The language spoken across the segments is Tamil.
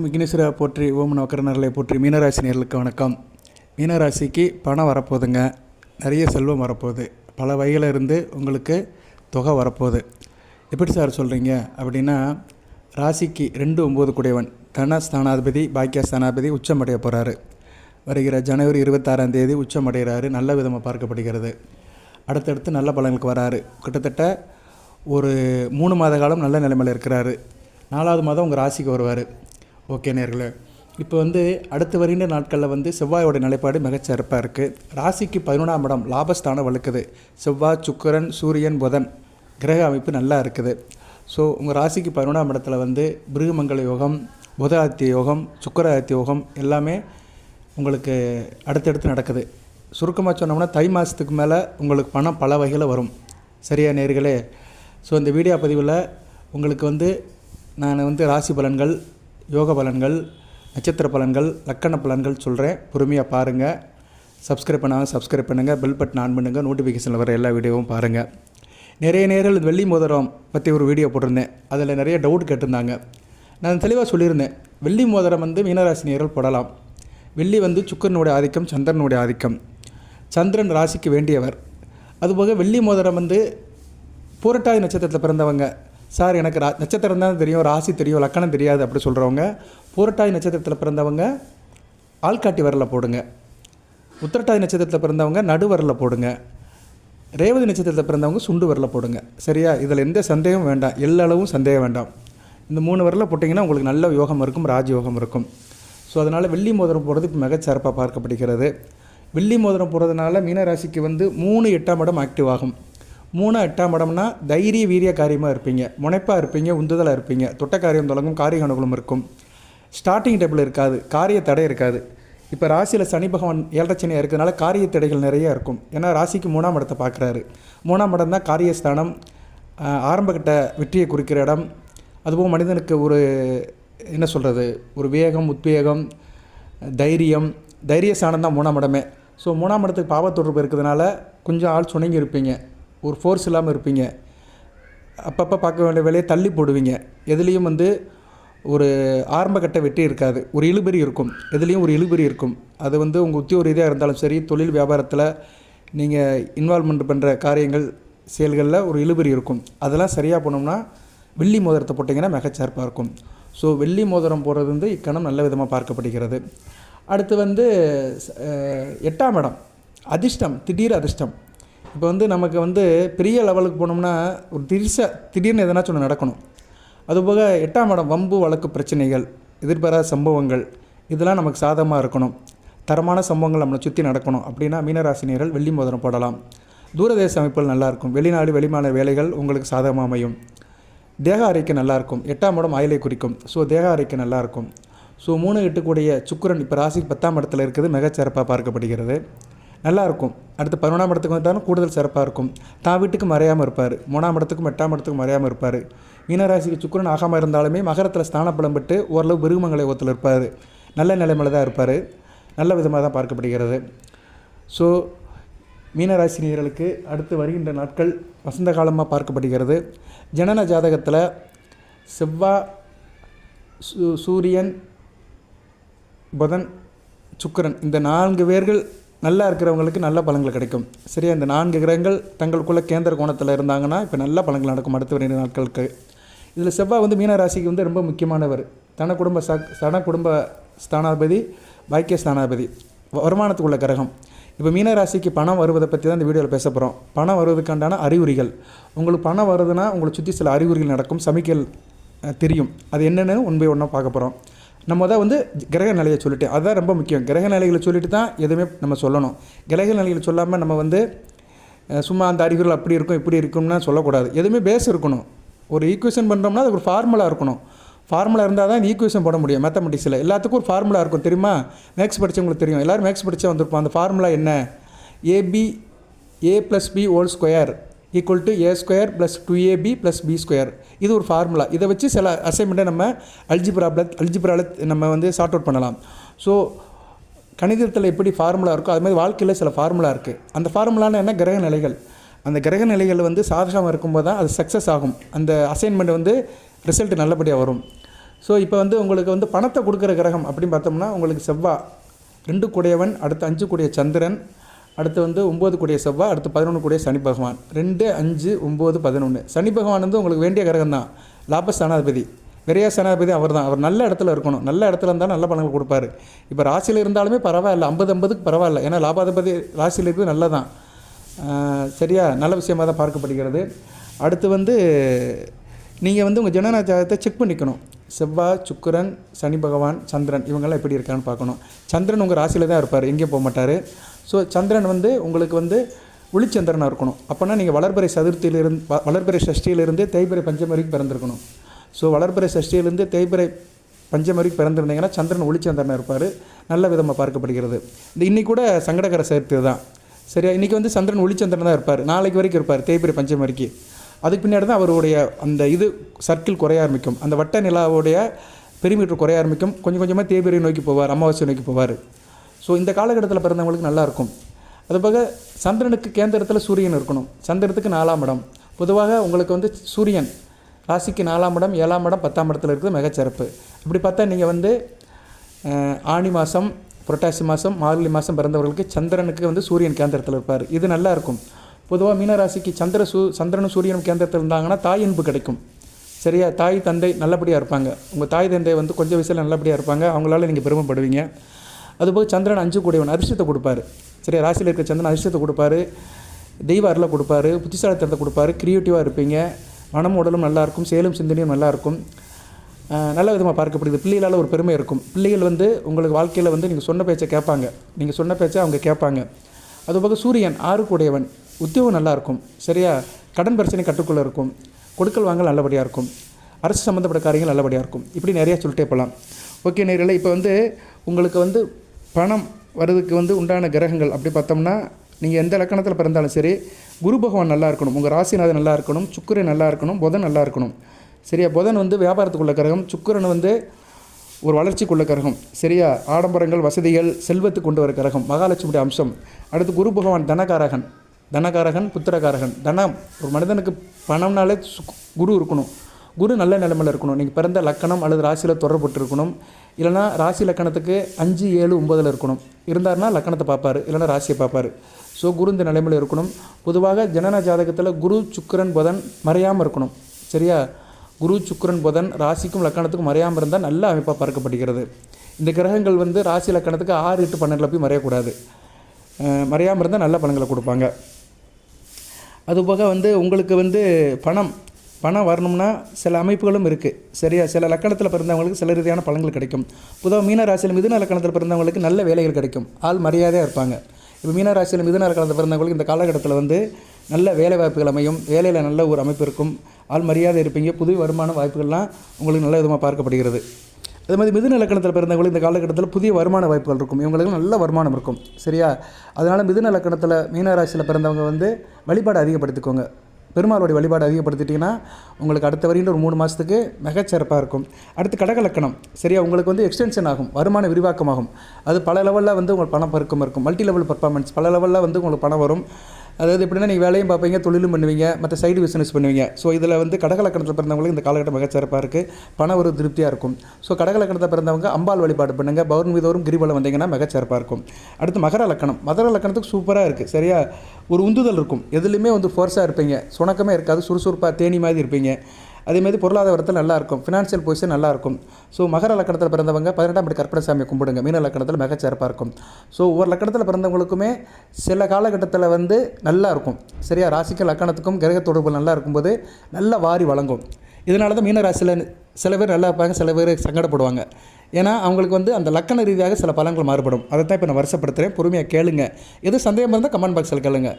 ஓம் விக்னேஸ்வரா போற்றி, ஓம் நவக்கரனர்களை போற்றி. மீனராசி நேர்களுக்கு வணக்கம். மீனராசிக்கு பணம் வரப்போகுதுங்க, நிறைய செல்வம் வரப்போகுது, பல வகையில் இருந்து உங்களுக்கு தொகை வரப்போகுது. எப்படி சார் சொல்கிறீங்க அப்படின்னா, ராசிக்கு 2-9 கூடியவன் தனஸ்தானாதிபதி பாக்கியஸ்தானாதிபதி உச்சமடைய போகிறாரு. வருகிற ஜனவரி 26ஆம் தேதி உச்சமடைகிறாரு. நல்ல விதமாக பார்க்கப்படுகிறது. அடுத்தடுத்து நல்ல பலன்களுக்கு வராரு. கிட்டத்தட்ட ஒரு 3 மாத காலம் நல்ல நிலைமையில் இருக்கிறாரு. 4வது மாதம் உங்கள் ராசிக்கு வருவார். ஓகே நேர்களே, இப்போ அடுத்து வருகின்ற நாட்களில் செவ்வாயோட நிலைப்பாடு மிகச்சிறப்பாக இருக்குது. ராசிக்கு 11ஆம் இடம் லாபஸ்தானம் வலுக்குது. செவ்வாய், சுக்கிரன், சூரியன், புதன் கிரக அமைப்பு நல்லா இருக்குது. ஸோ உங்கள் ராசிக்கு 11ஆம் இடத்துல பிருகமங்கல யோகம், புதாதித்ய யோகம், சுக்கராதித்ய யோகம் எல்லாமே உங்களுக்கு அடுத்தடுத்து நடக்குது. சுருக்கமாக சொன்னோம்னா தை மாதத்துக்கு மேலே உங்களுக்கு பணம் பல வகையில் வரும். சரியா நேர்களே? ஸோ இந்த வீடியோ பதிவில் உங்களுக்கு நான் ராசி பலன்கள், யோக பலன்கள், நட்சத்திர பலன்கள், லக்கண பலன்கள் சொல்கிறேன். பொறுமையாக பாருங்கள். சப்ஸ்கிரைப் பண்ணாமல் சப்ஸ்கிரைப் பண்ணுங்கள். பெல் பட்டன் ஆன் பண்ணுங்கள். நோட்டிஃபிகேஷனில் வர எல்லா வீடியோவும் பாருங்கள். நிறைய நேரில் வெள்ளி மோதிரம் பற்றி ஒரு வீடியோ போட்டிருந்தேன். அதில் நிறைய டவுட் கேட்டிருந்தாங்க. நான் தெளிவாக சொல்லியிருந்தேன், வெள்ளி மோதிரம் மீனராசி நேர்கள் போடலாம். வெள்ளி சுக்கிரனுடைய ஆதிக்கம், சந்திரனுடைய ஆதிக்கம். சந்திரன் ராசிக்கு வேண்டியவர். அதுபோக வெள்ளி மோதிரம் பூரட்டாதி நட்சத்திரத்தில் பிறந்தவங்க, சார் எனக்கு நட்சத்திரம் தான் தெரியும், ராசி தெரியும், லக்கணம் தெரியாது அப்படி சொல்கிறவங்க, பூரட்டாதி நட்சத்திரத்தில் பிறந்தவங்க ஆள்காட்டி வரல போடுங்க. உத்திரட்டாதி நட்சத்திரத்தில் பிறந்தவங்க நடு வரல போடுங்க. ரேவதி நட்சத்திரத்தில் பிறந்தவங்க சுண்டு வரல போடுங்க. சரியா? இதில் எந்த சந்தேகமும் வேண்டாம், எல்லளவும் சந்தேகம் வேண்டாம். இந்த 3 வரல போட்டிங்கன்னா உங்களுக்கு நல்ல யோகம் இருக்கும், ராஜயோகம் இருக்கும். ஸோ அதனால் வெள்ளி மோதிரம் போடுறது இப்போ மிகச்சிறப்பாக பார்க்கப்படுகிறது. வெள்ளி மோதிரம் போடுறதுனால மீனராசிக்கு 3 8ஆம் இடம் ஆக்டிவ் ஆகும். 3 8ஆம் இடம்னா தைரிய வீரிய காரியமாக இருப்பீங்க, முனைப்பாக இருப்பீங்க, உந்துதலாக இருப்பீங்க, தொட்ட காரியம் தொடங்கும், காரிய அனுகூலம் இருக்கும். ஸ்டார்டிங் டேபிள் இருக்காது, காரிய தடை இருக்காது. இப்போ ராசியில் சனி பகவான் 7.5 சனியாக இருக்கிறதுனால காரிய தடைகள் நிறைய இருக்கும். ஏன்னா ராசிக்கு 3ஆம் இடத்தை பார்க்குறாரு. 3ஆம் இடம் தான் காரியஸ்தானம், ஆரம்பகட்ட வெற்றியை குறிக்கிற இடம். அதுபோல் மனிதனுக்கு ஒரு என்ன சொல்கிறது, ஒரு வேகம், உத்வேகம், தைரியம், தைரியஸ்தானம் தான் 3ஆம் இடமே. ஸோ 3ஆம் இடத்துக்கு பாவத்தொடர்பு இருக்கிறதுனால கொஞ்சம் ஆள் சுணங்கி இருப்பீங்க, ஒரு ஃபோர்ஸ் இல்லாமல் இருப்பீங்க. அப்பப்போ பார்க்க வேண்டிய வேலையை தள்ளி போடுவீங்க. எதுலேயும் ஒரு ஆரம்பகட்ட வெற்றி இருக்காது, ஒரு இழுபறி இருக்கும். எதுலேயும் ஒரு இழுபறி இருக்கும். அது உங்கள் உத்தியோக ரீதியாக இருந்தாலும் சரி, தொழில் வியாபாரத்தில் நீங்கள் இன்வால்வ்மெண்ட் பண்ணுற காரியங்கள் செயல்களில் ஒரு இழுபறி இருக்கும். அதெல்லாம் சரியாக போனோம்னா வெள்ளி மோதிரத்தை போட்டிங்கன்னா மிகச்சிறப்பாக இருக்கும். ஸோ வெள்ளி மோதிரம் போடுறது இக்கணம் நல்ல விதமாக பார்க்கப்படுகிறது. அடுத்து 8ஆம் இடம் அதிர்ஷ்டம், திடீர் அதிர்ஷ்டம். இப்போ நமக்கு பெரிய லெவலுக்கு போனோம்னா ஒரு திடீர்னு எதனாச்சும் ஒன்று நடக்கணும். அதுபோக 8ஆம் இடம் வம்பு, வழக்கு, பிரச்சனைகள், எதிர்பாராத சம்பவங்கள், இதெல்லாம் நமக்கு சாதகமாக இருக்கணும். தரமான சம்பவங்கள் நம்மளை சுற்றி நடக்கணும். அப்படின்னா மீனராசினியர்கள் வெள்ளி மோதிரம் போடலாம். தூரதேச அமைப்புகள் நல்லாயிருக்கும். வெளிநாடு வெளிமாநில வேலைகள் உங்களுக்கு சாதகமாக அமையும். தேக ஆரோக்கியம் நல்லாயிருக்கும். 8ஆம் இடம் ஆயிலை குறிக்கும். ஸோ தேக ஆரோக்கியம் நல்லாயிருக்கும். ஸோ 3 8 கூடிய சுக்கிரன் இப்போ ராசிக்கு 10ஆம் இடத்துல இருக்குது, மிகச்சிறப்பாக பார்க்கப்படுகிறது. நல்லாயிருக்கும். அடுத்து 11ஆம் இடத்துக்கு வந்தாலும் கூடுதல் சிறப்பாக இருக்கும். தான் வீட்டுக்கு மறையாமல் இருப்பார். 3ஆம் இடத்துக்கும் 8ஆம் இடத்துக்கும் மறையாமல் இருப்பார். மீனராசிக்கு சுக்கிரன் ஆகாமல் இருந்தாலுமே மகரத்தில் ஸ்தானப்பலம் பெற்று ஓரளவு பிருகமங்கல யோகத்தில் இருப்பார். நல்ல நிலைமையில் தான் இருப்பார். நல்ல விதமாக தான் பார்க்கப்படுகிறது. ஸோ மீனராசினியர்களுக்கு அடுத்து வருகின்ற நாட்கள் வசந்த காலமாக பார்க்கப்படுகிறது. ஜனன ஜாதகத்தில் செவ்வாய், சூரியன், புதன், சுக்கிரன் இந்த 4 பேர்கள் நல்லா இருக்கிறவங்களுக்கு நல்ல பலன்கள் கிடைக்கும். சரியா? இந்த 4 கிரகங்கள் தங்களுக்குள்ள கேந்திர கோணத்தில் இருந்தாங்கன்னா இப்போ நல்ல பலன்கள் நடக்கும் அடுத்து வருகிற நாட்களுக்கு. இதில் செவ்வாய் மீனராசிக்கு ரொம்ப முக்கியமானவர். தன குடும்ப ஸ்தானாதிபதி, பாக்கிய ஸ்தானாதிபதி, வருமானத்துக்குள்ள கிரகம். இப்போ மீனராசிக்கு பணம் வருவதை பற்றி தான் இந்த வீடியோவில் பேச போகிறோம். பணம் வருவதுக்காண்டான அறிகுறிகள். உங்களுக்கு பணம் வருதுன்னா உங்களை சுற்றி சில அறிகுறிகள் நடக்கும், சமிக்கைகள் தெரியும். அது என்னென்னு ஒன் பை ஒன்னாக பார்க்க போகிறோம். நம்ம தான் கிரக நிலையை சொல்லிட்டேன், அதுதான் ரொம்ப முக்கியம். கிரக நிலைகளை சொல்லிட்டு தான் எதுவுமே நம்ம சொல்லணும். கிரக நிலைகளை சொல்லாமல் நம்ம சும்மா அந்த அறிகுறிகள் அப்படி இருக்கும் இப்படி இருக்கும்னா சொல்லக்கூடாது. எதுவுமே பேஸ் இருக்கணும். ஒரு ஈக்குவேஷன் பண்ணுறோம்னா அது ஒரு ஃபார்முலா இருக்கணும். ஃபார்முலா இருந்தால் தான் ஈக்குவேஷன் போட முடியும். மேத்தமெட்டிக்ஸில் எல்லாத்துக்கும் ஒரு ஃபார்முலா இருக்கும், தெரியுமா? மேக்ஸ் படித்தவங்களுக்கு தெரியும். எல்லோரும் மேக்ஸ் படித்தா வந்திருப்போம். அந்த ஃபார்முலா என்ன? a+b² equal to a² + 2ab + b². இது ஒரு ஃபார்முலா. இதை வச்சு சில அசைன்மெண்ட்டை நம்ம அல்ஜிப்ராவில் நம்ம சார்ட் அவுட் பண்ணலாம். ஸோ கணிதத்தில் எப்படி ஃபார்முலா இருக்கோ அது மாதிரி வாழ்க்கையில் சில ஃபார்முலா இருக்குது. அந்த ஃபார்முலான்னு என்ன? கிரக நிலைகள். அந்த கிரக நிலைகள் சாதகமாக இருக்கும்போது தான் அது சக்ஸஸ் ஆகும். அந்த அசைன்மெண்ட் ரிசல்ட் நல்லபடியாக வரும். ஸோ இப்போ வந்து உங்களுக்கு வந்து பணத்தை கொடுக்குற கிரகம் அப்படின்னு பார்த்தோம்னா உங்களுக்கு செவ்வாய் 2 கூடையவன், அடுத்து 5 கூடிய சந்திரன், அடுத்து வந்து 9 கூடிய செவ்வாய், அடுத்து 11 கூடிய சனி பகவான். 2, 5, 9, 11. சனி பகவான் வந்து உங்களுக்கு வேண்டிய கிரகம் தான். லாபஸ்தானாதிபதி, விரயஸ்தானாதிபதி அவர் தான். அவர் நல்ல இடத்துல இருக்கணும். நல்ல இடத்துல இருந்தால் நல்ல பலன்கள் கொடுப்பாரு. இப்போ ராசியில் இருந்தாலுமே பரவாயில்ல, 50-50க்கு பரவாயில்ல. ஏன்னா லாபாதிபதி ராசியில் இருக்குது, நல்லதான். சரியா, நல்ல விஷயமாக தான் பார்க்கப்படுகிறது. அடுத்து வந்து நீங்கள் வந்து உங்கள் ஜனன ஜாதகத்தை செக் பண்ணிக்கணும். செவ்வாய், சுக்கிரன், சனி பகவான், சந்திரன் இவங்கெல்லாம் எப்படி இருக்கான்னு பார்க்கணும். சந்திரன் உங்கள் ராசியில் தான் இருப்பார், எங்கேயும் போக மாட்டார். ஸோ சந்திரன் வந்து உங்களுக்கு வந்து ஒளிச்சந்திரனாக இருக்கணும். அப்போனா நீங்கள் வளர்பிறை சதுர்த்தியிலிருந்து வளர்பிறை சஷ்டியிலிருந்து தேய்பிறை பஞ்சமி வரைக்கும் பிறந்திருக்கணும். ஸோ வளர்பிறை சஷ்டியிலிருந்து தேய்பிறை பஞ்சமி வரைக்கும் பிறந்திருந்தீங்கன்னா சந்திரன் ஒளிச்சந்திரனாக இருப்பார். நல்ல விதமாக பார்க்கப்படுகிறது. இன்றைக்கி கூட சங்கடகர சதுர்த்தி தான். சரியா, இன்றைக்கி வந்து சந்திரன் ஒளிச்சந்திரன் தான் இருப்பார். நாளைக்கு வரைக்கும் இருப்பார், தேய்பிறை பஞ்சமி வரைக்கும். அதுக்கு பின்னாடி தான் அவருடைய அந்த சர்க்கிள் குறைய ஆரம்பிக்கும். அந்த வட்ட நிலாவுடைய பெரிமீட்டர் குறைய ஆரம்பிக்கும். கொஞ்சம் கொஞ்சமாக தேய்பிறை நோக்கி போவார், அமாவாசை நோக்கி போவார். ஸோ இந்த காலகட்டத்தில் பிறந்தவங்களுக்கு நல்லாயிருக்கும். அதுபோக சந்திரனுக்கு கேந்திரத்தில் சூரியன் இருக்கணும். சந்திரத்துக்கு 4ஆம் இடம். பொதுவாக உங்களுக்கு வந்து சூரியன் ராசிக்கு 4ஆம் இடம், 7ஆம் இடம், 10ஆம் இடத்துல இருக்கிறது மிகச்சிறப்பு. இப்படி பார்த்தா நீங்கள் வந்து ஆனி மாதம், புரட்டாசி மாதம், மார்கழி மாதம் பிறந்தவர்களுக்கு சந்திரனுக்கு வந்து சூரியன் கேந்திரத்தில் இருப்பார். இது நல்லா இருக்கும். பொதுவாக மீனராசிக்கு சந்திரனும் சூரியனும் கேந்திரத்தில் இருந்தாங்கன்னா தாய் அன்பு கிடைக்கும். சரியா, தாய் தந்தை நல்லபடியாக இருப்பாங்க. உங்கள் தாய் தந்தை வந்து கொஞ்சம் வயசில் நல்லபடியாக இருப்பாங்க. அவங்களால நீங்கள் பெருமைப்படுவீங்க. அதுபோக சந்திரன் 5 கூடியவன், அதிர்ஷ்டத்தை கொடுப்பாரு. சரியா, ராசியில் இருக்கிற சந்திரன் அதிர்ஷ்டத்தை கொடுப்பாரு, தெய்வ அருளை கொடுப்பாரு, புத்திசாலித்தனத்தை கொடுப்பாரு, க்ரியேட்டிவாக இருப்பீங்க, மனமும் உடலும் நல்லாயிருக்கும், செயலும் சிந்தனையும் நல்லாயிருக்கும். நல்ல விதமாக பார்க்கப்படுது. பிள்ளைகளால் ஒரு பெருமை இருக்கும். பிள்ளைகள் வந்து உங்களுக்கு வாழ்க்கையில் வந்து நீங்கள் சொன்ன பேச்சை கேட்பாங்க, நீங்கள் சொன்ன பேச்சை அவங்க கேட்பாங்க. அதுபோக சூரியன் 6 கூடியவன், உத்தியோகம் நல்லாயிருக்கும். சரியா, கடன் பிரச்சனை கட்டுக்குள்ளே இருக்கும், கொடுக்கல் வாங்கல் நல்லபடியாக இருக்கும், அரசு சம்மந்தப்பட்ட காரியங்கள் நல்லபடியாக இருக்கும். இப்படி நிறையா சொல்லிட்டே போகலாம். ஓகே நேயர்களே, இப்போ வந்து உங்களுக்கு வந்து பணம் வர்றதுக்கு வந்து உண்டான கிரகங்கள் அப்படி பார்த்தோம்னா நீங்கள் எந்த லக்கணத்தில் பிறந்தாலும் சரி, குரு பகவான் நல்லா இருக்கணும், உங்கள் ராசிநாதன் நல்லா இருக்கணும், சுக்கிரன் நல்லா இருக்கணும், புதன் நல்லா இருக்கணும். சரியா, புதன் வந்து வியாபாரத்துக்குள்ள கிரகம், சுக்கிரன் வந்து ஒரு வளர்ச்சிக்குள்ள கிரகம். சரியா, ஆடம்பரங்கள், வசதிகள், செல்வத்துக்கு கொண்டு வர கிரகம், மகாலட்சுமியுடைய அம்சம். அடுத்து குரு பகவான் தனகாரகன், புத்திரகாரகன். தனம், ஒரு மனிதனுக்கு பணம்னாலே குரு இருக்கணும். குரு நல்ல நிலைமையில் இருக்கணும். நீங்கள் பிறந்த லக்கணம் அல்லது ராசியில் தொடர்பட்டு இருக்கணும். இல்லைனா ராசி லக்கணத்துக்கு 5, 7, 9 இருக்கணும். இருந்தார்னா லக்கணத்தை பார்ப்பார், இல்லைனா ராசியை பார்ப்பார். ஸோ குரு இந்த நிலைமையில் இருக்கணும். பொதுவாக ஜனன ஜாதகத்தில் குரு, சுக்கிரன், புதன் மறையாமல் இருக்கணும். சரியா, குரு, சுக்கிரன், புதன் ராசிக்கும் லக்கணத்துக்கும் மறையாமல் இருந்தால் நல்ல அமைப்பாக பார்க்கப்படுகிறது. இந்த கிரகங்கள் வந்து ராசி லக்கணத்துக்கு 6, 8, 12 போய் மறையக்கூடாது. மறையாமல் இருந்தால் நல்ல பலன்களை கொடுப்பாங்க. அதுபோக வந்து உங்களுக்கு வந்து பணம் வரணும்னா சில அமைப்புகளும் இருக்குது. சரியா, சில லக்கணத்தில் பிறந்தவங்களுக்கு சில ரீதியான பலன்கள் கிடைக்கும். பொதுவாக மீனராசியில் மிதுன லக்கணத்தில் பிறந்தவங்களுக்கு நல்ல வேலைகள் கிடைக்கும், ஆள் மரியாதையாக இருப்பாங்க. இப்போ மீனராசியில் மிதுன லக்கணத்தில் பிறந்தவங்களுக்கு இந்த காலகட்டத்தில் வந்து நல்ல வேலை வாய்ப்புகள் அமையும், வேலையில் நல்ல ஒரு அமைப்பு இருக்கும், ஆள் மரியாதை இருப்பீங்க, புது வருமான வாய்ப்புகள்லாம் உங்களுக்கு நல்ல விதமாக பார்க்கப்படுகிறது. அதே மாதிரி மிதுன லக்கணத்தில் பிறந்தவங்களுக்கு இந்த காலகட்டத்தில் புதிய வருமான வாய்ப்புகள் இருக்கும், இவங்களுக்கு நல்ல வருமானம் இருக்கும். சரியா, அதனால் மிதுன லக்கணத்தில் மீனராசியில் பிறந்தவங்க வந்து வழிபாடு அதிகப்படுத்திக்கோங்க. பெருமாளுடைய வழிபாடு அதிகப்படுத்திட்டிங்கன்னா உங்களுக்கு அடுத்த வரையில் ஒரு 3 மாதத்துக்கு மிகச்சிறப்பாக இருக்கும். அடுத்து கடக லக்கணம். சரியா, உங்களுக்கு வந்து எக்ஸ்டென்ஷன் ஆகும், வருமான விரிவாக்கமாகும். அது பல லெவலில் வந்து உங்களுக்கு பணம் பெருக்கம் இருக்கும், மல்டி லெவல் பர்ஃபார்மன்ஸ், பல லெவலில் வந்து உங்களுக்கு பணம் வரும். அதாவது எப்படின்னா நீங்கள் வேலையும் பார்ப்பீங்க, தொழிலும் பண்ணுவீங்க, மற்ற சைடு பிஸ்னஸ் பண்ணுவீங்க. ஸோ இதில் வந்து கடகலக்கணத்தில் பிறந்தவங்களுக்கு இந்த காலகட்டம் மிகச்சிறப்பாக இருக்குது, பணம் ஒரு திருப்தியாக இருக்கும். ஸோ கடகலக்கணத்தில் பிறந்தவங்க அம்பாள் வழிபாடு பண்ணுங்கள், பௌர்ணமி தோறும் கிரிவலம் வந்தீங்கன்னா மிகச்சிறப்பாக இருக்கும். அடுத்து மகர லக்கணத்துக்கு சூப்பராக இருக்குது. சரியா, ஒரு உந்துதல் இருக்கும், எதுலேயுமே வந்து ஃபோர்ஸாக இருப்பீங்க, சுணக்கமே இருக்காது, சுறுசுறுப்பாக தேனி மாதிரி இருப்பீங்க. அதேமாதிரி பொருளாதாரத்தில் நல்லாயிருக்கும், ஃபினான்ஷியல் பொசிஷன் நல்லாயிருக்கும். ஸோ மகர லக்கணத்தில் பிறந்தவங்க 18ஆம் படி கற்பனை கும்பிடுங்க, மீன லக்கணத்தில் மிகச்சிறப்பாக இருக்கும். ஸோ ஒவ்வொரு லக்கணத்தில் பிறந்தவங்களுக்குமே சில காலகட்டத்தில் வந்து நல்லா இருக்கும். சரியா, ராசிக்கும் லக்கணத்துக்கும் கிரக தொடர்பு நல்லா இருக்கும்போது நல்ல வாரி வழங்கும். இதனால தான் மீன ராசியில் சில பேர் நல்லா இருப்பாங்க, சில பேர் சங்கடப்படுவாங்க. ஏன்னா அவங்களுக்கு வந்து அந்த லக்கண ரீதியாக சில பலன்கள் மாறுபடும். அதை தான் இப்போ நான் வருஷப்படுத்துகிறேன், பொறுமையாக கேளுங்க. எது சந்தேகம் இருந்தால் கமெண்ட் பாக்ஸில் கேளுங்க.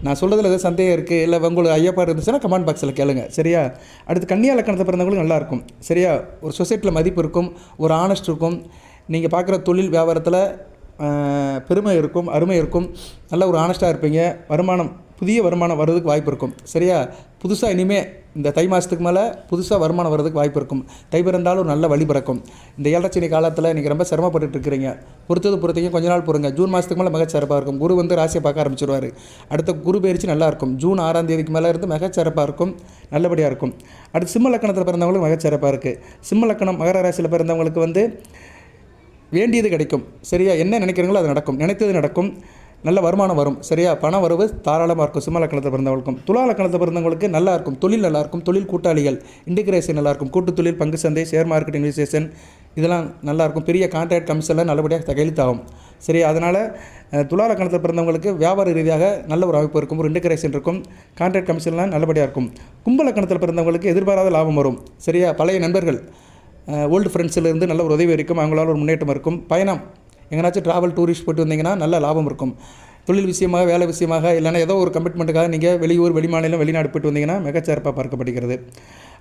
நான் சொல்கிறதுல எது சந்தேகம் இருக்குது இல்லை உங்களுக்கு ஐயப்பாடு இருந்துச்சுன்னா கமெண்ட் பாக்ஸில் கேளுங்க. சரியா, அடுத்து கன்னியா லக்கணத்தை பிறந்தவங்களும் நல்லாயிருக்கும். சரியா, ஒரு சொசைட்டியில் மதிப்பு இருக்கும், ஒரு ஆனஸ்ட் இருக்கும், நீங்கள் பார்க்குற தொழில் வியாபாரத்தில் பெருமை இருக்கும், அருமை இருக்கும், நல்ல ஒரு ஆனஸ்ட்டாக இருப்பீங்க, வருமானம் புதிய வருமானம் வர்றதுக்கு வாய்ப்பு இருக்கும். சரியா? புதுசாக இனிமேல் இந்த தை மாதத்துக்கு மேலே புதுசாக வருமானம் வர்றதுக்கு வாய்ப்பு இருக்கும். தை பிறந்தாலும் ஒரு நல்ல வழி பிறக்கும். இந்த ஏழரை காலத்தில் நீங்கள் ரொம்ப சிரமப்பட்டு இருக்கிறீங்க. பொறுத்தீங்க, கொஞ்ச நாள் பொறுங்க. ஜூன் மாதத்துக்கு மேலே மிகச்சிறப்பாக இருக்கும். குரு வந்து ராசியை பார்க்க ஆரம்பிச்சிருவார். அடுத்த குரு பயிற்சி நல்லாயிருக்கும். ஜூன் 6ஆம் தேதிக்கு மேலே இருந்து மிகச்சிறப்பாக இருக்கும், நல்லபடியாக இருக்கும். அடுத்து சிம்ம லக்கணத்தில் பிறந்தவங்களுக்கு மிகச்சிறப்பாக இருக்குது. சிம்ம லக்கணம் மகர ராசியில் பிறந்தவங்களுக்கு வந்து வேண்டியது கிடைக்கும். சரியா? என்ன நினைக்கிறீங்களோ அது நடக்கும், நினைத்தது நடக்கும், நல்ல வருமானம் வரும். சரியா? பண வரவு தாராளமாக இருக்கும். சிம்ம லக்கணத்தில் பிறந்தவங்களுக்கும். துலா லக்கணத்தில் பிறந்தவங்களுக்கு நல்லா இருக்கும். தொழில் நல்லாயிருக்கும். தொழில் கூட்டாளிகள் இன்டிகிரேஷன் நல்லாயிருக்கும். கூட்டு தொழில், பங்கு சந்தை, ஷேர் மார்க்கெட் இன்வெஸ்டேஷன் இதெல்லாம் நல்லாயிருக்கும். பெரிய கான்ட்ராக்ட் கமிஷன்லாம் நல்லபடியாக கையெழுத்தாகும். சரி, அதனால் துலா லக்கணத்தில் பிறந்தவங்களுக்கு வியாபார ரீதியாக நல்ல ஒரு அமைப்பு இருக்கும். ஒரு இன்டிகிரேஷன் இருக்கும். கான்ட்ராக்ட் கமிஷன்லாம் நல்லபடியாக இருக்கும். கும்ப லக்கணத்தில் பிறந்தவங்களுக்கு எதிர்பாராத லாபம் வரும். சரியா? பழைய நண்பர்கள், ஓல்டு ஃப்ரெண்ட்ஸிலேருந்து நல்ல ஒரு உதவி இருக்கும். அவங்களால ஒரு முன்னேற்றம் இருக்கும். பயணம், எங்கேனாச்சும் ட்ராவல் டூரிஸ்ட் போய்ட்டு வந்தீங்கன்னா நல்ல லாபம் இருக்கும். தொழில் விஷயமாக, வேலை விஷயமாக, இல்லைனா ஏதோ ஒரு கமிட்மெண்ட்டுக்காக நீங்கள் வெளியூர், வெளிமாநிலம், வெளிநாடு போய்ட்டு வந்தீங்கன்னா மிகச்சிறப்பாக பார்க்கப்படுகிறது.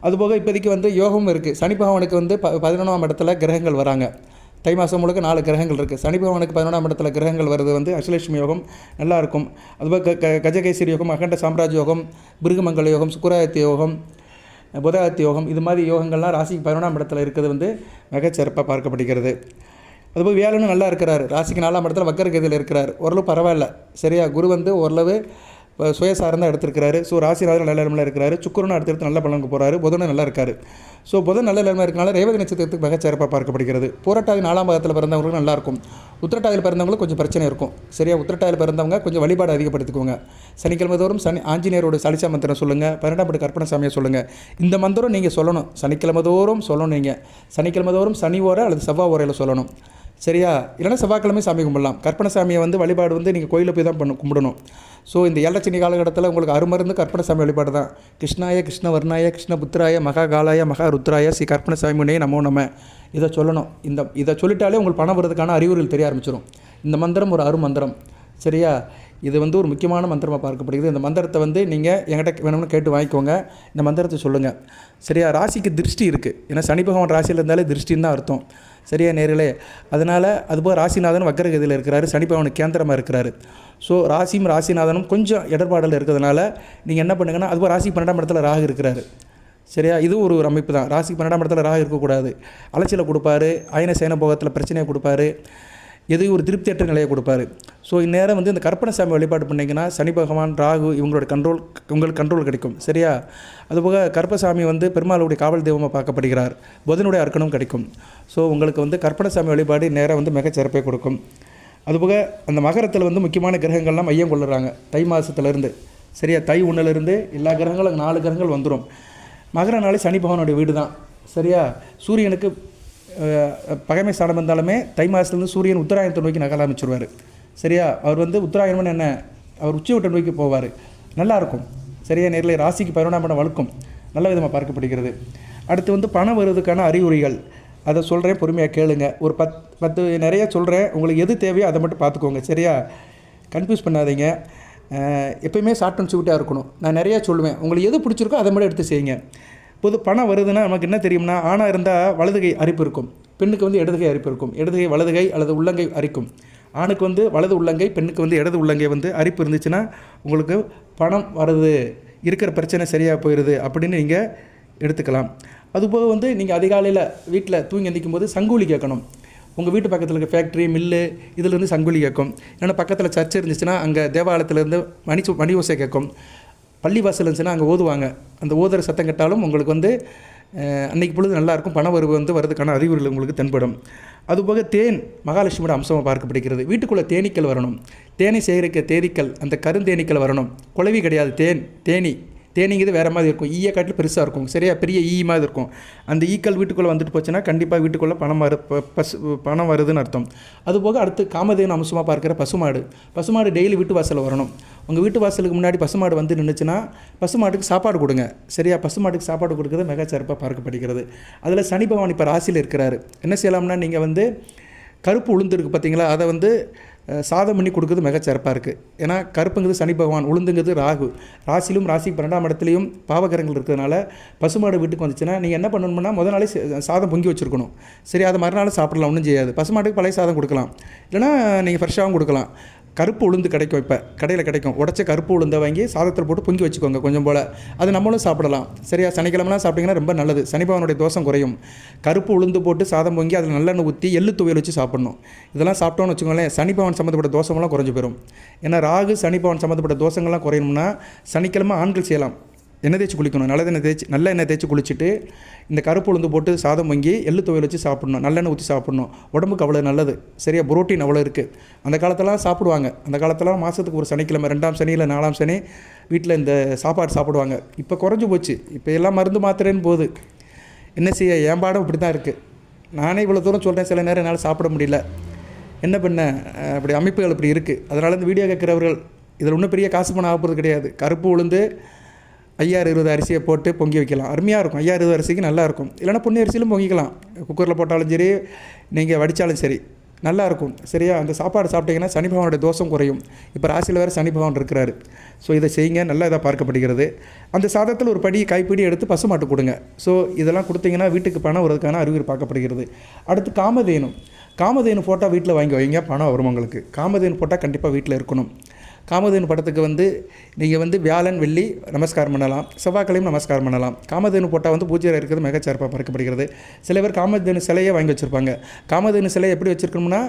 அதுபோக இப்போதைக்கு வந்து யோகமும் இருக்குது. சனி பகவானுக்கு வந்து 11ஆம் இடத்துல கிரகங்கள் வராங்க. தை மாதம் முழுக்க 4 கிரகங்கள் இருக்குது. சனி பகவானுக்கு 11ஆம் இடத்துல கிரகங்கள் வருது வந்து அஷ்டலட்சுமி யோகம் நல்லாயிருக்கும். அதுபோக கஜகேசரி யோகம், அகண்ட சாம்ராஜ் யோகம், பிருகமங்கல யோகம், சுக்கராதித்ய யோகம், புதாதித்ய யோகம், இது மாதிரி யோகங்கள்லாம் ராசிக்கு 11ஆம் இடத்துல இருக்கிறது வந்து மிகச்சிறப்பாக பார்க்கப்படுகிறது. அதுபோல் வியாழனும் நல்லா இருக்கிறார். ராசிக்கு 4ஆம் இடத்துல வக்கரகதியில் இருக்கிறார். ஓரளவு பரவாயில்ல. சரியா? குரு வந்து ஓரளவு சுயசார்ந்தான் எடுத்திருக்கிறாரு. ஸோ ராசிநாதன் நல்ல நிலைமையில் இருக்கிறாரு. சுக்கிரனும் அடுத்தடுத்து நல்ல பலனுக்கு போகிறாரு. புதனும் நல்லா இருக்கார். ஸோ புதன் நல்ல நிலைமை இருக்கனால ரேவதி நட்சத்திரத்துக்கு மிகச்சிறப்பாக பார்க்கப்படுகிறது. பூரட்டாதி 4ஆம் பாதத்தில் பிறந்தவங்களுக்கு நல்லாயிருக்கும். உத்திரட்டாதியில் பிறந்தவங்களுக்கு கொஞ்சம் பிரச்சனை இருக்கும். சரியா? உத்திரட்டாதியில் பிறந்தவங்க கொஞ்சம் வழிபாடு அதிகப்படுத்திக்குவோங்க. சனிக்கிழமை தோறும் ஆஞ்சநேயரோட சலிசா மந்திரம் சொல்லுங்கள். 12ஆம் படி கற்பனை சாமியை சொல்லுங்கள். இந்த மந்திரம் நீங்கள் சொல்லணும். சனிக்கிழமை தோறும் சொல்லணும். நீங்கள் சனிக்கிழமை தோறும் சனி ஓரை அல்லது செவ்வாய் ஓரையில் சொல்லணும். சரியா? இல்லைனா செவ்வாய்க்கிழமை சாமி கும்பிடலாம். கற்பனை சாமியை வந்து வழிபாடு வந்து நீங்கள் கோயிலில் போய் தான் கும்பிடணும். ஸோ இந்த ஏழரை காலகட்டத்தில் உங்களுக்கு அருமருந்து கற்பனை சாமி வழிபாடு தான். கிருஷ்ணாய கிருஷ்ணவர்ணாய கிருஷ்ணபுத்திராய மகாகாலாய மகாருத்ராய ஸ்ரீ கற்பனை சாமி முன்னே நமோ நம்ம இதை சொல்லணும். இதை சொல்லிட்டாலே உங்களுக்கு பணம் வரதுக்கான அறிகுறிகள் தெரிய ஆரம்பிச்சிடும். இந்த மந்திரம் ஒரு அருமந்திரம். சரியா? இது வந்து ஒரு முக்கியமான மந்திரமாக பார்க்கப்படுகிறது. இந்த மந்திரத்தை வந்து நீங்கள் என்கிட்ட வேணும்னு கேட்டு வாங்கிக்கோங்க. இந்த மந்திரத்தை சொல்லுங்கள். சரியா? ராசிக்கு திருஷ்டி இருக்குது. ஏன்னா சனி பகவான் ராசியில் இருந்தாலே திருஷ்டின்னு தான் அர்த்தம். சரியா நேர்களே? அதனால் அதுபோல் ராசிநாதன் வக்கரகதியில் இருக்கிறாரு. சனி பகவானுக்கு கேந்திரமாக இருக்கிறாரு. ஸோ ராசியும் ராசிநாதனும் கொஞ்சம் இடர்பாடில் இருக்கிறதுனால நீங்கள் என்ன பண்ணுங்கன்னா, அதுபோல் ராசிக்கு 12ஆம் இடத்துல ராகு இருக்கிறாரு. சரியா? இது ஒரு அமைப்பு தான். ராசிக்கு 12ஆம் இடத்துல ராகு இருக்கக்கூடாது. அலைச்சலை கொடுப்பாரு. அயன சேன போகத்தில் பிரச்சனையை கொடுப்பாரு. எது ஒரு திருப்தியற்ற நிலையை கொடுப்பாரு. ஸோ இந்நேரம் வந்து இந்த கற்பனை சாமி வழிபாடு பண்ணிங்கன்னா சனி பகவான், ராகு இவங்களோட உங்களுக்கு கண்ட்ரோல் கிடைக்கும். சரியா? அதுபோக கற்பசாமி வந்து பெருமாளுடைய காவல் தெய்வமாக பார்க்கப்படுகிறார். புதனுடைய அர்க்கணம் கிடைக்கும். ஸோ உங்களுக்கு வந்து கற்பனை சாமி வழிபாடு நேரம் வந்து மிகச்சிறப்பை கொடுக்கும். அதுபோக அந்த மகரத்தில் வந்து முக்கியமான கிரகங்கள்லாம் மையம் கொள்ளுறாங்க தை மாதத்துலேருந்து. சரியா? தை 1லேருந்து எல்லா கிரகங்களும் 4 கிரகங்கள் வந்துடும். மகரனாலே சனி பகவானுடைய வீடு தான். சரியா? சூரியனுக்கு பகைமை ஸ்தானம் இருந்தாலுமே தை மாதத்துலேருந்து சூரியன் உத்தராயணத்தை நோக்கி நகர ஆரம்பிச்சிருவார். சரியா? அவர் வந்து உத்தராயணம்னு என்ன, அவர் உச்சிவட்டை நோக்கி போவார். நல்லாயிருக்கும். சரியா நேரில்? ராசிக்கு 11ஆம் இடம் வழுக்கும். நல்ல விதமாக பார்க்கப்படுகிறது. அடுத்து வந்து பணம் வருவதற்கான அறிகுறிகள் அதை சொல்கிறேன், பொறுமையாக கேளுங்க. ஒரு 10 நிறைய சொல்கிறேன். உங்களுக்கு எது தேவையோ அதை மட்டும் பார்த்துக்கோங்க. சரியா? கன்ஃபியூஸ் பண்ணாதீங்க. எப்போயுமே ஷார்ட் அண்ட் ஸ்வீட்டாக இருக்கணும். நான் நிறையா சொல்லுவேன். உங்களுக்கு எது பிடிச்சிருக்கோ அதை மட்டும் எடுத்து செய்யுங்க. பொது பணம் வருதுன்னா நமக்கு என்ன தெரியும்னா, ஆணாக இருந்தால் வலதுகை அரிப்பு இருக்கும், பெண்ணுக்கு வந்து இடதுகை அரிப்பு இருக்கும். இடதுகை வலதுகை அல்லது உள்ளங்கை அரிக்கும். ஆணுக்கு வந்து வலது உள்ளங்கை, பெண்ணுக்கு வந்து இடது உள்ளங்கை வந்து அரிப்பு இருந்துச்சுன்னா உங்களுக்கு பணம் வருது, இருக்கிற பிரச்சனை சரியாக போயிடுது அப்படின்னு நீங்கள் எடுத்துக்கலாம். அதுபோக வந்து நீங்கள் அதிகாலையில் வீட்டில் தூங்கி எந்திக்கும் போது சங்கூலி கேட்கணும். உங்கள் வீட்டு பக்கத்தில் இருக்க ஃபேக்ட்ரி, மில்லு இதிலேருந்து சங்கூலி கேட்கும். ஏன்னா பக்கத்தில் சர்ச் இருந்துச்சுன்னா அங்கே தேவாலயத்துலேருந்து மணி ஓசை கேட்கும். பள்ளிவாசல் இருந்துச்சுன்னா அங்கே ஓதுவாங்க. அந்த ஓதுற சத்தம் கேட்டாலும் உங்களுக்கு வந்து அன்றைக்கி பொழுது நல்லாயிருக்கும். பண வரவு வந்து வரதுக்கான அறிகுறிகள் உங்களுக்கு தென்படும். அதுபோக தேன் மகாலட்சுமியோட அம்சமாக பார்க்கப்படுகிறது. வீட்டுக்குள்ளே தேனீக்கள் வரணும். தேனி சேகரிக்க தேனீக்கள், அந்த கருந்தேனீக்கள் வரணும். குளவி கிடையாது, தேனிங்கிறது வேறு மாதிரி இருக்கும். ஈயை காட்டில் பெருசாக இருக்கும். சரியா? பெரிய ஈ மாதிரி இருக்கும். அந்த ஈக்கள் வீட்டுக்குள்ளே வந்துட்டு போச்சுன்னா கண்டிப்பாக வீட்டுக்குள்ளே பணம் வருதுன்னு அர்த்தம். அதுபோக அடுத்து காமதேவன் அம்சமாக பார்க்குற பசுமாடு டெய்லி வீட்டு வாசலில் வரணும். உங்கள் வீட்டு வாசலுக்கு முன்னாடி பசுமாடு வந்து நின்றுச்சுன்னா பசுமாட்டுக்கு சாப்பாடு கொடுங்க. சரியா? பசுமாட்டுக்கு சாப்பாடு கொடுக்குறது மிகச்சிறப்பாக பார்க்கப்படுகிறது. அதில் சனி பகவான் இப்போ ராசியில் இருக்கிறாரு. என்ன செய்யலாம்னா, நீங்கள் வந்து கருப்பு உளுந்து இருக்குது பார்த்தீங்களா, அதை வந்து சாதம் பண்ணி கொடுக்குறது மிகச்சிறப்பாக இருக்குது. ஏன்னா கருப்புங்கிறது சனி பகவான், உளுந்துங்கிறது ராகு. ராசிலும் ராசிக்கு 12ஆம் இடத்துலையும் பாவகரங்கள் இருக்கிறதுனால பசுமாடு வீட்டுக்கு வந்துச்சுன்னா நீங்கள் என்ன பண்ணணும்னா, முதல் நாளே சாதம் பொங்கி வச்சுருக்கணும். சரி, அதை மறுநாள் சாப்பிடலாம், ஒன்றும் செய்யாது. பசுமாட்டுக்கு பழைய சாதம் கொடுக்கலாம், இல்லைனா நீங்கள் ஃப்ரெஷ்ஷாகவும் கொடுக்கலாம். கருப்பு உளுந்து கிடைக்கும், இப்போ கடையில் கிடைக்கும். உடச்ச கருப்பு உளுந்தை வாங்கி சாதத்தில் போட்டு பொங்கி வச்சுக்கோங்க கொஞ்சம் போல். அது நம்மளும் சாப்பிடலாம். சரியா, சனிக்கிழமெலாம் சாப்பிட்டிங்கன்னா ரொம்ப நல்லது. சனி பகவானுடைய தோஷம் குறையும். கருப்பு உளுந்து போட்டு சாதம் பொங்கி அதில் நல்லெண்ணெய் ஊற்றி எள்ளு துவையல் வச்சு சாப்பிட்ணும். இதெல்லாம் சாப்பிட்டோன்னு வச்சுக்கோங்களேன், சனி பகவான் சம்மந்தப்பட்ட தோஷமெல்லாம் குறைஞ்சி போயிடும். ஏன்னா ராகு சனி பகவான் சம்மந்தப்பட்ட தோஷங்கள்லாம் குறையணும்னா சனிக்கிழமை ஆண்கள் செய்யலாம். எண்ணெய் தேய்ச்சி குளிக்கணும். நல்ல எண்ணெய் தேய்ச்சி குளிச்சுட்டு இந்த கருப்பு உளுந்து போட்டு சாதம் வாங்கி எள்ளு துவையல் வச்சு சாப்பிட்ணும். நல்லெண்ணெய் ஊற்றி சாப்பிட்ணும். உடம்புக்கு அவ்வளோ நல்லது. சரியா, புரோட்டீன் அவ்வளோ இருக்குது. அந்த காலத்தெல்லாம் சாப்பிடுவாங்க. அந்த காலத்தெல்லாம் மாதத்துக்கு ஒரு சனிக்கிழமை 2ஆம் சனி இல்லை 4ஆம் சனி வீட்டில் இந்த சாப்பாடு சாப்பிடுவாங்க. இப்போ குறைஞ்சி போச்சு. இப்போ எல்லாம் மருந்து மாத்திரைன்னு போகுது. என்ன செய்ய, என் பாடம் இப்படி தான் இருக்குது. நானே இவ்வளோ தூரம் சொல்கிறேன், சில நேரம் என்னால் சாப்பிட முடியல. என்ன பண்ண, அப்படி அமைப்புகள் இப்படி இருக்குது. அதனால் இந்த வீடியோ கேட்குறவர்கள் இதில் ஒன்றும் பெரிய காசு பணம் ஆகப்படுறது கிடையாது. கருப்பு உளுந்து 5020 அரிசியை போட்டு பொங்கி வைக்கலாம். அருமையாக இருக்கும். 5020 அரிசிக்கு நல்லாயிருக்கும். இல்லைனா பொன்னி அரிசியிலும் பொங்கிக்கலாம். குக்கரில் போட்டாலும் சரி, நீங்கள் வடித்தாலும் சரி, நல்லாயிருக்கும். சரியா, அந்த சாப்பாடு சாப்பிட்டிங்கன்னா சனி பகவானுடைய தோஷம் குறையும். இப்போ ராசியில் வேறு சனி பகவான் இருக்கிறாரு. ஸோ இதை செய்யுங்க, நல்லா இதாக பார்க்கப்படுகிறது. அந்த சாதத்தில் ஒரு கைப்பிடி எடுத்து பசுமாட்டு கொடுங்க. ஸோ இதெல்லாம் கொடுத்தீங்கன்னா வீட்டுக்கு பணம் வருவதற்கான அறிகுறி பார்க்கப்படுகிறது. அடுத்து காமதேனு ஃபோட்டோ வீட்டில் வாங்கி வைங்க, பணம் வரும் உங்களுக்கு. காமதேனு ஃபோட்டோ கண்டிப்பாக வீட்டில் இருக்கணும். காமதேனு படத்துக்கு நீங்கள் வியாழன் வெள்ளி நமஸ்காரம் பண்ணலாம், செவ்வாய்க்கிழமையும் நமஸ்காரம் பண்ணலாம். காமதேனு போட்டால் பூஜையில் இருக்கிறது மிகச்சிறப்பாக பார்க்கப்படுகிறது. சில பேர் காமதேனு சிலையை வாங்கி வச்சுருப்பாங்க. காமதேனு சிலையை எப்படி வச்சுருக்கணும்னா,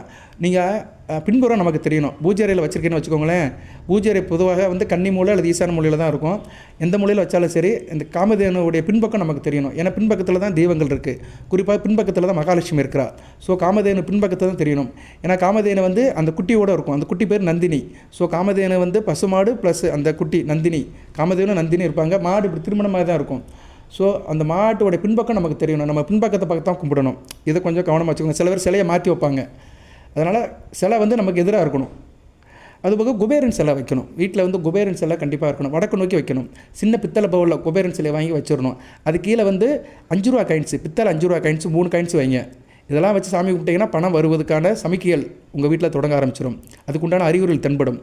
நீங்கள் பின்புறம் நமக்கு தெரியணும். பூஜை அறையில் வச்சுருக்கேன்னு வச்சுக்கோங்களேன். பூஜை அறை பொதுவாக கன்னி மூலை அல்லது ஈசான மூலையில் தான் இருக்கும். எந்த மூலையில் வச்சாலும் சரி, இந்த காமதேனுடைய பின்பக்கம் நமக்கு தெரியணும். ஏன்னா பின்பக்கத்தில் தான் தெய்வங்கள் இருக்குது. குறிப்பாக பின்பக்கத்தில் தான் மகாலட்சுமி இருக்கிறா. ஸோ காமதேனு பின்பக்கத்தில் தான் தெரியணும். ஏன்னா காமதேனு அந்த குட்டியோடு இருக்கும். அந்த குட்டி பேர் நந்தினி. ஸோ காமதேனு பசுமாடு ப்ளஸ் அந்த குட்டி நந்தினி. காமதேனு நந்தினி இருப்பாங்க. மாடு இப்படி திருமணமாக தான் இருக்கும். ஸோ அந்த மாட்டோடைய பின்பக்கம் நமக்கு தெரியணும். நம்ம பின்பக்கத்தை பக்கம் தான் கும்பிடணும். இதை கொஞ்சம் கவனமாக வச்சுக்கோங்க. சில பேர் சிலையை மாற்றி வைப்பாங்க. அதனால் சிலை நமக்கு எதிராக இருக்கணும். அதுபோக குபேரன் சிலை வைக்கணும். வீட்டில் குபேரன் சிலை கண்டிப்பாக இருக்கணும். வடக்கு நோக்கி வைக்கணும். சின்ன பித்தளை பவுலில் குபேரன் சிலை வாங்கி வச்சிடணும். அது கீழே 5 ரூபா காயின்ஸு, பித்தளை 5 ரூபா காயின்ஸு 3 காயின்ஸ் வைங்க. இதெல்லாம் வச்சு சாமி கும்பிட்டிங்கன்னா பணம் வருவதற்கான சமிக்கைகள் உங்கள் வீட்டில் தொடங்க ஆரம்பிச்சிடும். அதுக்குண்டான அறிகுறிகள் தென்படும்.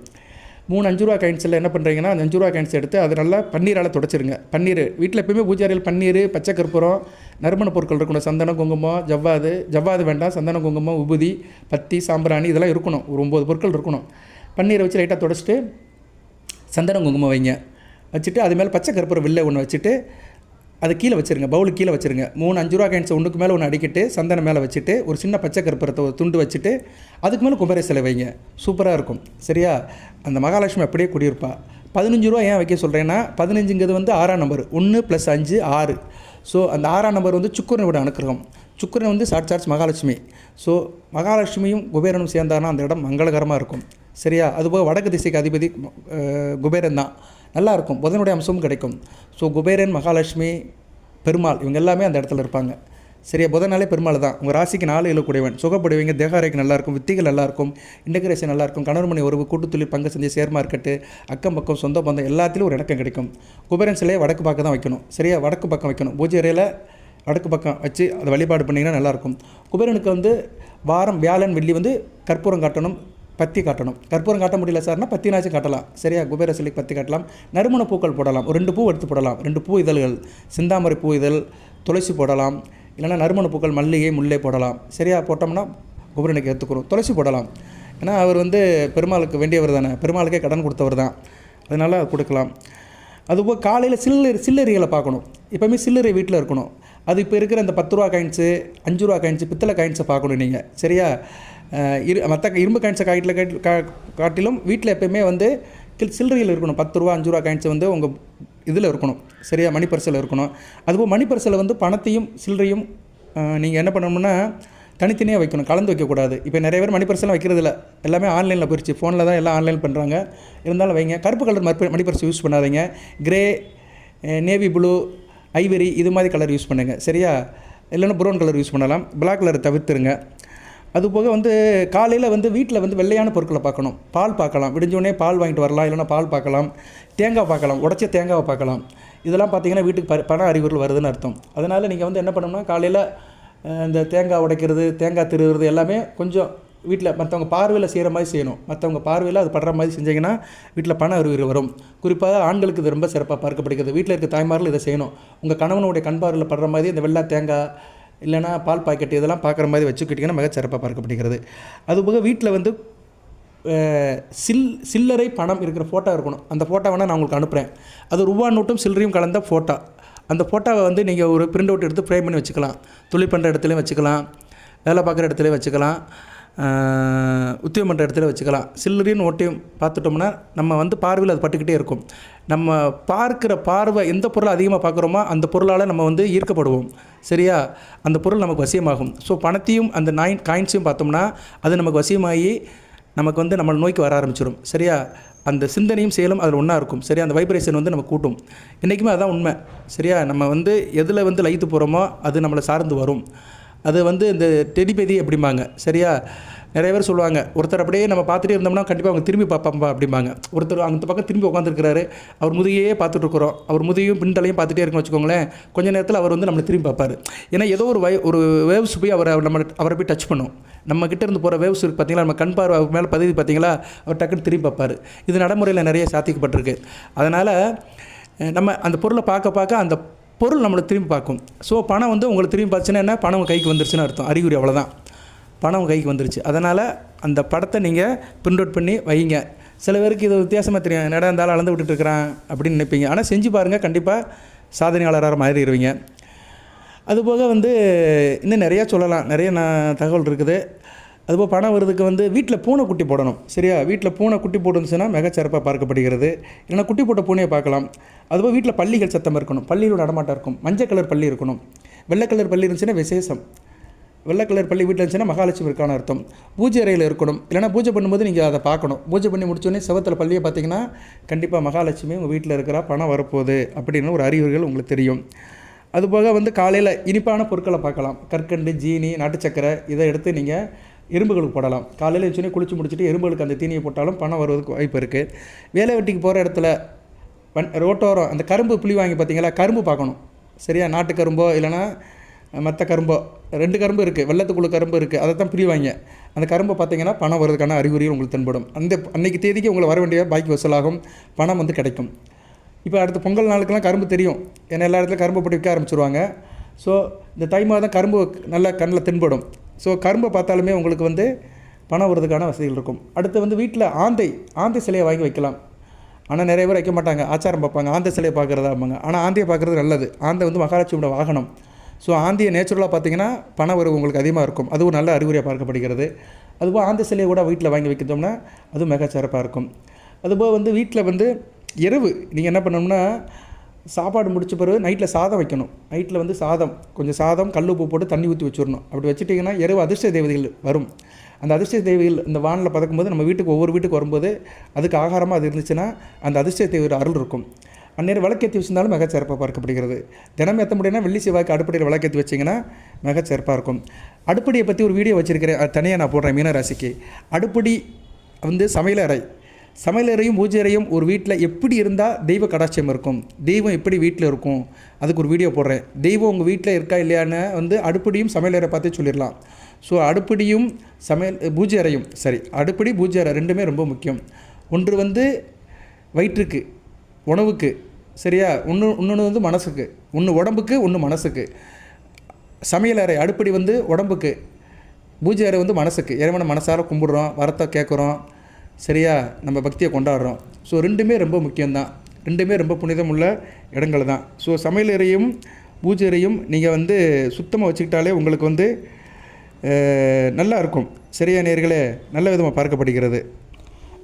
3 5 ரூபா காயின்ஸில் என்ன பண்ணுறீங்கன்னா, அந்த 5 ரூபா காயின்ஸ் எடுத்து அது நல்லா பன்னீரால் தொடச்சிருங்க. பன்னீர் வீட்டில் எப்பயுமே பூஜை அறையில் பன்னீர், பச்சை கற்பூரம், நறுமண பொருட்கள் இருக்கணும். சந்தனம், குங்குமம், ஜவ்வாது வேண்டாம். சந்தனம், குங்குமம், உபுதி, பத்தி, சாம்பிராணி இதெல்லாம் இருக்கணும். ஒரு 9 பொருட்கள் இருக்கணும். பன்னீரை வச்சு லைட்டாக தொடச்சிட்டு சந்தனம், குங்குமம் வைங்க. வச்சுட்டு அது மேலே பச்சை கற்பூரம் வில்லை ஒன்று வச்சுட்டு அது கீழே வச்சுருங்க. பவுலுக்கு கீழே வச்சுருங்க. 3 5 ரூபா காயின்ஸ் ஒன்றுக்கு மேலே ஒன்று அடிக்கிட்டு சந்தனம் மேலே வச்சுட்டு ஒரு சின்ன பச்சை கற்பூரத்தை ஒரு துண்டு வச்சுட்டு அதுக்கு மேலே குபேர சிலை வைங்க. சூப்பராக இருக்கும். சரியா, அந்த மகாலட்சுமி அப்படியே குடியிருப்பா. 15 ரூபா ஏன் வைக்க சொல்கிறேன்னா, 15ங்கிறது 6ஆம் நம்பர். 1 + 5 6. ஸோ அந்த 6ஆம் நம்பர் சுக்கிரனோட அனுக்கிரகம். சுக்கிரன் சாட்சாத் மகாலட்சுமி. ஸோ மகாலட்சுமியும் குபேரனும் சேர்ந்தானா அந்த இடம் மங்களகரமாக இருக்கும். சரியா, அதுபோக வடக்கு திசைக்கு அதிபதி குபேரன் தான். நல்லாயிருக்கும். புதனுடைய அம்சமும் கிடைக்கும். ஸோ குபேரன், மகாலட்சுமி, பெருமாள் இவங்க எல்லாமே அந்த இடத்துல இருப்பாங்க. சரியா, புதனாலே பெருமாள் தான். உங்கள் ராசிக்கு 4 எழுக்கூடியவன். சுகப்படுவீங்க. தேகாரைக்கு நல்லாயிருக்கும். வித்திகள் நல்லாயிருக்கும். இன்டகிரேஷன் நல்லாயிருக்கும். கணவன் மணி உறவு, கூட்டுத்தொழில், பங்கு செஞ்சு, ஷேர் மார்க்கெட்டு, அக்கம் பக்கம், சொந்த பந்தம் எல்லாத்திலும் ஒரு இணக்கம் கிடைக்கும். குபேரன் சிலையை வடக்கு பக்கம் தான் வைக்கணும். சரியா, வடக்கு பக்கம் வைக்கணும். பூஜை அறையில் வடக்கு பக்கம் வச்சு அதை வழிபாடு பண்ணிங்கன்னா நல்லாயிருக்கும். குபேரனுக்கு வாரம் வியாழன் வெள்ளி கற்பூரம் காட்டணும், பத்தி காட்டணும். கற்பூரம் காட்ட முடியல சார்னா பத்தினாச்சும் காட்டலாம். சரியா, குபேர சிலைக்கு பத்தி காட்டலாம். நறுமண பூக்கள் போடலாம். ஒரு 2 பூ எடுத்து போடலாம். 2 பூ இதழ்கள், சிந்தாமரை பூ இதழ், துளசி போடலாம். இல்லைனா நறுமண பூக்கள், மல்லிகை, முல்லை போடலாம். சரியா, போட்டோம்னா குபேரனுக்கு ஏற்றுக்கிறோம். துளசி போடலாம். ஏன்னா அவர் பெருமாளுக்கு வேண்டியவர் தானே, பெருமாளுக்கே கடன் கொடுத்தவர் தான். அதனால் கொடுக்கலாம். அதுபோல் காலையில் சில்லறைகளை பார்க்கணும். எப்போவுமே சில்லறை வீட்டில் இருக்கணும். அது இப்போ இருக்கிற அந்த 10 ரூபா காயின்ஸு, 5 ரூபா காயின்ஸு, பித்தளை காயின்ஸை பார்க்கணும் நீங்கள். சரியா, மற்ற இரும்பு காயின்ஸை காட்டிலும் வீட்டில் எப்போயுமே சில்லறையில் இருக்கணும். 10 ரூபா 5 ரூபா காயின்ஸை உங்கள் இதில் இருக்கணும். சரியா, மணி பர்ஸில் இருக்கணும். அதுபோல் மணி பர்ஸில் பணத்தையும் சில்லறையும் நீங்கள் என்ன பண்ணணும்னா தனித்தனியாக வைக்கணும், கலந்து வைக்கக்கூடாது. இப்போ நிறைய பேர் மணி பர்ஸ்லாம் வைக்கிறதில்ல, எல்லாமே ஆன்லைனில் போயிடுச்சு. ஃபோனில் தான் எல்லாம் ஆன்லைன் பண்ணுறாங்க. இருந்தாலும் வைங்க. கருப்பு கலர் மணி பர்ஸ் யூஸ் பண்ணாதீங்க. கிரே, நேவி ப்ளூ, ஐவரி இது மாதிரி கலர் யூஸ் பண்ணுங்கள். சரியா, இல்லைன்னா ப்ரௌன் கலர் யூஸ் பண்ணலாம். பிளாக் கலரை தவிர்த்துருங்க. அதுபோக காலையில் வீட்டில் வெள்ளையான பொருட்களை பார்க்கணும். பால் பார்க்கலாம். விடிஞ்சோடனே பால் வாங்கிட்டு வரலாம். இல்லைன்னா பால் பார்க்கலாம். தேங்காய் பார்க்கலாம். உடச்ச தேங்காவை பார்க்கலாம். இதெல்லாம் பார்த்தீங்கன்னா வீட்டுக்கு பண அறிகுறிகள் வருதுன்னு அர்த்தம். அதனால் நீங்கள் என்ன பண்ணணும்னா காலையில் இந்த தேங்காய் உடைக்கிறது, தேங்காய் திருவுறது எல்லாமே கொஞ்சம் வீட்டில் மற்றவங்க பார்வையில் செய்கிற மாதிரி செய்யணும். மற்றவங்க பார்வையில் அது படுற மாதிரி செஞ்சிங்கன்னா வீட்டில் பண அறிகுறி வரும். குறிப்பாக ஆண்களுக்கு இது ரொம்ப சிறப்பாக பார்க்கப்படுகிறது. வீட்டில் இருக்க தாய்மார்கள் இதை செய்யணும். உங்கள் கணவனுடைய கண் பார்வையில் படுற மாதிரி இந்த வெள்ளை தேங்காய் இல்லைனா பால் பாக்கெட் இதெல்லாம் பார்க்குற மாதிரி வச்சுக்கிட்டிங்கன்னா மிக சிறப்பாக பார்க்கப்படுகிறது. அதுபோக வீட்டில் சில்லறை பணம் இருக்கிற ஃபோட்டோ இருக்கணும். அந்த ஃபோட்டோ வேணால் நான் உங்களுக்கு அனுப்புகிறேன். அது ரூபா நோட்டும் சில்லறையும் கலந்த ஃபோட்டோ. அந்த ஃபோட்டோவை வந்து நீங்கள் ஒரு பிரிண்ட் அவுட் எடுத்து ஃப்ரேம் பண்ணி வச்சுக்கலாம். தொழில் பண்ணுற இடத்துலையும் வச்சுக்கலாம், வேலை பார்க்குற இடத்துலையும் வச்சுக்கலாம், உத்தியோகம் பண்ணுற இடத்துல வச்சுக்கலாம். சில்லறையும் நோட்டையும் பார்த்துட்டோம்னா நம்ம வந்து பார்வையில் அது பட்டுக்கிட்டே இருக்கும். நம்ம பார்க்குற பார்வை எந்த பொருளை அதிகமாக பார்க்குறோமோ அந்த பொருளால் நம்ம வந்து ஈர்க்கப்படுவோம். சரியா? அந்த பொருள் நமக்கு வசியமாகும். ஸோ பணத்தையும் அந்த காயின்ஸையும் பார்த்தோம்னா அது நமக்கு வசியமாகி நமக்கு வந்து நம்ம நோய்க்கு வர ஆரம்பிச்சிடும். சரியா? அந்த சிந்தனையும் செயலும் அதில் ஒன்றா இருக்கும். சரியா? அந்த வைப்ரேஷன் வந்து நம்ம கூட்டும். இன்றைக்குமே அதுதான் உண்மை. சரியா? நம்ம வந்து எதில் வந்து லயித்து போகிறோமோ அது நம்மளை சார்ந்து வரும். அது வந்து இந்த டெடிபதி அப்படிம்பாங்க. சரியா? நிறைய பேர் சொல்லுவாங்க, ஒருத்தர் அப்படியே நம்ம பார்த்துட்டே இருந்தோம்னா கண்டிப்பாக அவங்க திரும்பி பார்ப்பாம்பா அப்படிம்பாங்க. ஒருத்தர் அந்த பக்கம் திரும்பி உட்காந்துருக்கிறாரு, அவர் முதுகையே பார்த்துட்டு இருக்கிறோம், அவர் முதுகையும் பின்தலையும் பார்த்துட்டே இருக்குன்னு வச்சுக்கோங்களேன். கொஞ்ச நேரத்தில் அவர் வந்து நம்மளை திரும்பி பார்ப்பார். ஏன்னா ஏதோ ஒரு வேவ்ஸ் போய் அவரை போய் டச் பண்ணும். நம்ம கிட்ட இருந்து போகிற வேவ்ஸ் இருக்குது பார்த்தீங்களா, நம்ம கண் பார்வை மேலே பதிவு பார்த்தீங்களா, அவர் டக்குன்னு திரும்பி பார்ப்பார். இது நடைமுறையில் நிறைய சாத்திக்கப்பட்டிருக்கு. அதனால் நம்ம அந்த பொருளை பார்க்க அந்த பொருள் நம்மளை திரும்பி பார்க்கும். ஸோ பணம் வந்து உங்களை திரும்பி பார்த்துச்சுன்னா என்ன, பணம் கைக்கு வந்துருச்சுன்னு அர்த்தம். அறிகுறி அவ்வளோதான், பணம் கைக்கு வந்துருச்சு. அதனால் அந்த படத்தை நீங்கள் பிரிண்ட் அவுட் பண்ணி வைங்க. சில பேருக்கு இது வித்தியாசமாக தெரியும், நட இருந்தாலும் அளந்து விட்டுட்டுருக்கிறான் அப்படின்னு நினைப்பீங்க. ஆனால் செஞ்சு பாருங்கள், கண்டிப்பாக சாதனையாளராக மாறிடுவீங்க. அதுபோக வந்து இன்னும் நிறையா சொல்லலாம், நிறைய தகவல் இருக்குது. அதுபோல் பணம் வருதுக்கு வந்து வீட்டில் பூனை குட்டி போடணும். சரியா? வீட்டில் பூனை குட்டி போட்டுருந்துச்சுன்னா மிகச்சிறப்பாக பார்க்கப்படுகிறது. இல்லைனா குட்டி போட்ட பூனையை பார்க்கலாம். அதுபோல் வீட்டில் பள்ளிகள் சத்தம் இருக்கணும், பள்ளியோட நடமாட்டம் இருக்கும். மஞ்சள் கலர் பள்ளி இருக்கணும். வெள்ளை கலர் பள்ளி இருந்துச்சுன்னா விசேஷம். வெள்ளை கலர் பள்ளி வீட்டில் இருந்துச்சுன்னா மகாலட்சுமி இருக்கான அர்த்தம். பூஜை அறையில் இருக்கணும். இல்லைனா பூஜை பண்ணும்போது நீங்கள் அதை பார்க்கணும். பூஜை பண்ணி முடிச்சோடனே செவத்தில் பள்ளியை பார்த்தீங்கன்னா கண்டிப்பாக மகாலட்சுமி உங்கள் வீட்டில் இருக்கிறா, பணம் வரப்போகுது அப்படின்னு ஒரு அறிகுறிகள் உங்களுக்கு தெரியும். அதுபோக வந்து காலையில் இனிப்பான பொருட்களை பார்க்கலாம். கற்கண்டு, ஜீனி, நாட்டு சக்கரை இதை எடுத்து நீங்கள் எறும்புகளுக்கு போடலாம். காலையில் வச்சோன்னே குளிச்சு முடிச்சுட்டு எறும்புகளுக்கு அந்த தீனியை போட்டாலும் பணம் வருவதற்கு வாய்ப்பு இருக்குது. வேலை வெட்டிக்கு போகிற இடத்துல ரோட்டோரம் அந்த கரும்பு புளி வாங்கி பார்த்தீங்களா, கரும்பு பார்க்கணும். சரியா? நாட்டு கரும்போ இல்லைனா மற்ற கரும்போ, 2 கரும்பு இருக்குது, வெள்ளத்துக்குள்ள கரும்பு இருக்குது, அதை தான் புளி வாங்க. அந்த கரும்பை பார்த்தீங்கன்னா பணம் வருவதற்கான அறிகுறிகள் உங்களுக்கு தென்படும். அன்றைக்கு தேதிக்கு உங்களை வர வேண்டிய பாக்கி வசூலாகும், பணம் வந்து கிடைக்கும். இப்போ அடுத்த பொங்கல் நாளுக்கெல்லாம் கரும்பு தெரியும், ஏன்னா எல்லா இடத்துலையும் கரும்பு போட்டு விற்க ஆரம்பிச்சிருவாங்க. ஸோ இந்த தை மாதம் கரும்பு நல்லா கண்ணில் தென்படும். ஸோ கரும்பை பார்த்தாலுமே உங்களுக்கு வந்து பணம் வருவதற்கான வசதிகள் இருக்கும். அடுத்து வந்து வீட்டில் ஆந்தை சிலையை வாங்கி வைக்கலாம். ஆனால் நிறைய பேர் வைக்க மாட்டாங்க, ஆச்சாரம் பார்ப்பாங்க, ஆந்தை சிலையை பார்க்குறதா இருப்பாங்க. ஆனால் ஆந்தையை பார்க்குறது நல்லது. ஆந்தை வந்து மகாலட்சுமியோட வாகனம். ஸோ ஆந்தையை நேச்சுரலாக பார்த்தீங்கன்னா பண வரவு உங்களுக்கு அதிகமாக இருக்கும். அதுவும் நல்ல அறிகுறியாக பார்க்கப்படுகிறது. அதுபோல் ஆந்தை சிலையை கூட வீட்டில் வாங்கி வைக்கிட்டோம்னா அதுவும் மிக சிறப்பாக இருக்கும். அதுபோல் வந்து வீட்டில் வந்து இரவு நீங்கள் என்ன பண்ணணும்னா, சாப்பாடு முடிச்ச பிறகு நைட்டில் சாதம் வைக்கணும். நைட்டில் வந்து கொஞ்சம் சாதம் கல் உப்பு போட்டு தண்ணி ஊற்றி வச்சிடணும். அப்படி வச்சுட்டிங்கன்னா இரவு அதிர்ஷ்ட தேவதைகள் வரும். அந்த அதிர்ஷ்ட தேவதைகள் இந்த வானில் பறக்கும்போது நம்ம வீட்டுக்கு ஒவ்வொரு வீட்டுக்கு வரும்போது அதுக்கு ஆகாரமாக அது இருந்துச்சுன்னா அந்த அதிர்ஷ்ட தேவதை அருள் இருக்கும். அந்நேரம் விளக்கேற்றி வச்சிருந்தாலும் மிகச்சிறப்பாக பார்க்கப்படுகிறது. தினம் ஏற்ற முடியும்னா வெள்ளி செவ்வாய்க்கு அடுப்படியில் விளக்கேற்றி வச்சிங்கன்னா மிகச்சிறப்பாக இருக்கும். அடுப்படியை பற்றி ஒரு வீடியோ வச்சுருக்கிறேன், அது தனியாக நான் போடுறேன். மீனராசிக்கு அடுப்படி வந்து சமையலறையும் பூஜை அறையும் ஒரு வீட்டில் எப்படி இருந்தால் தெய்வ கடாட்சியம் இருக்கும், தெய்வம் எப்படி வீட்டில் இருக்கும், அதுக்கு ஒரு வீடியோ போடுறேன். தெய்வம் உங்கள் வீட்டில் இருக்கா இல்லையான்னு வந்து அடுப்படியும் சமையலறை பார்த்து சொல்லிடலாம். ஸோ அடுப்படியும் பூஜை அறையும் அடுப்படி பூஜை அறை ரெண்டுமே ரொம்ப முக்கியம். ஒன்று வந்து வயிற்றுக்கு உணவுக்கு, சரியா? இன்னொன்று வந்து மனசுக்கு, ஒன்று உடம்புக்கு ஒன்று மனசுக்கு. சமையலறை அடுப்படி வந்து உடம்புக்கு, பூஜை அறை வந்து மனசுக்கு. இறைவனை மனசார கும்பிடுறோம், வரத்தை கேட்குறோம், சரியா? நம்ம பக்தியை கொண்டாடுறோம். ஸோ ரெண்டுமே ரொம்ப முக்கியம்தான், ரெண்டுமே ரொம்ப புனிதமுள்ள இடங்கள் தான். ஸோ சமையலறையும் பூஜை அறையும் நீங்கள் வந்து சுத்தமாக வச்சுக்கிட்டாலே உங்களுக்கு வந்து நல்லா இருக்கும். சரியா நேயர்களே? நல்ல விதமாக பார்க்கப்படுகிறது.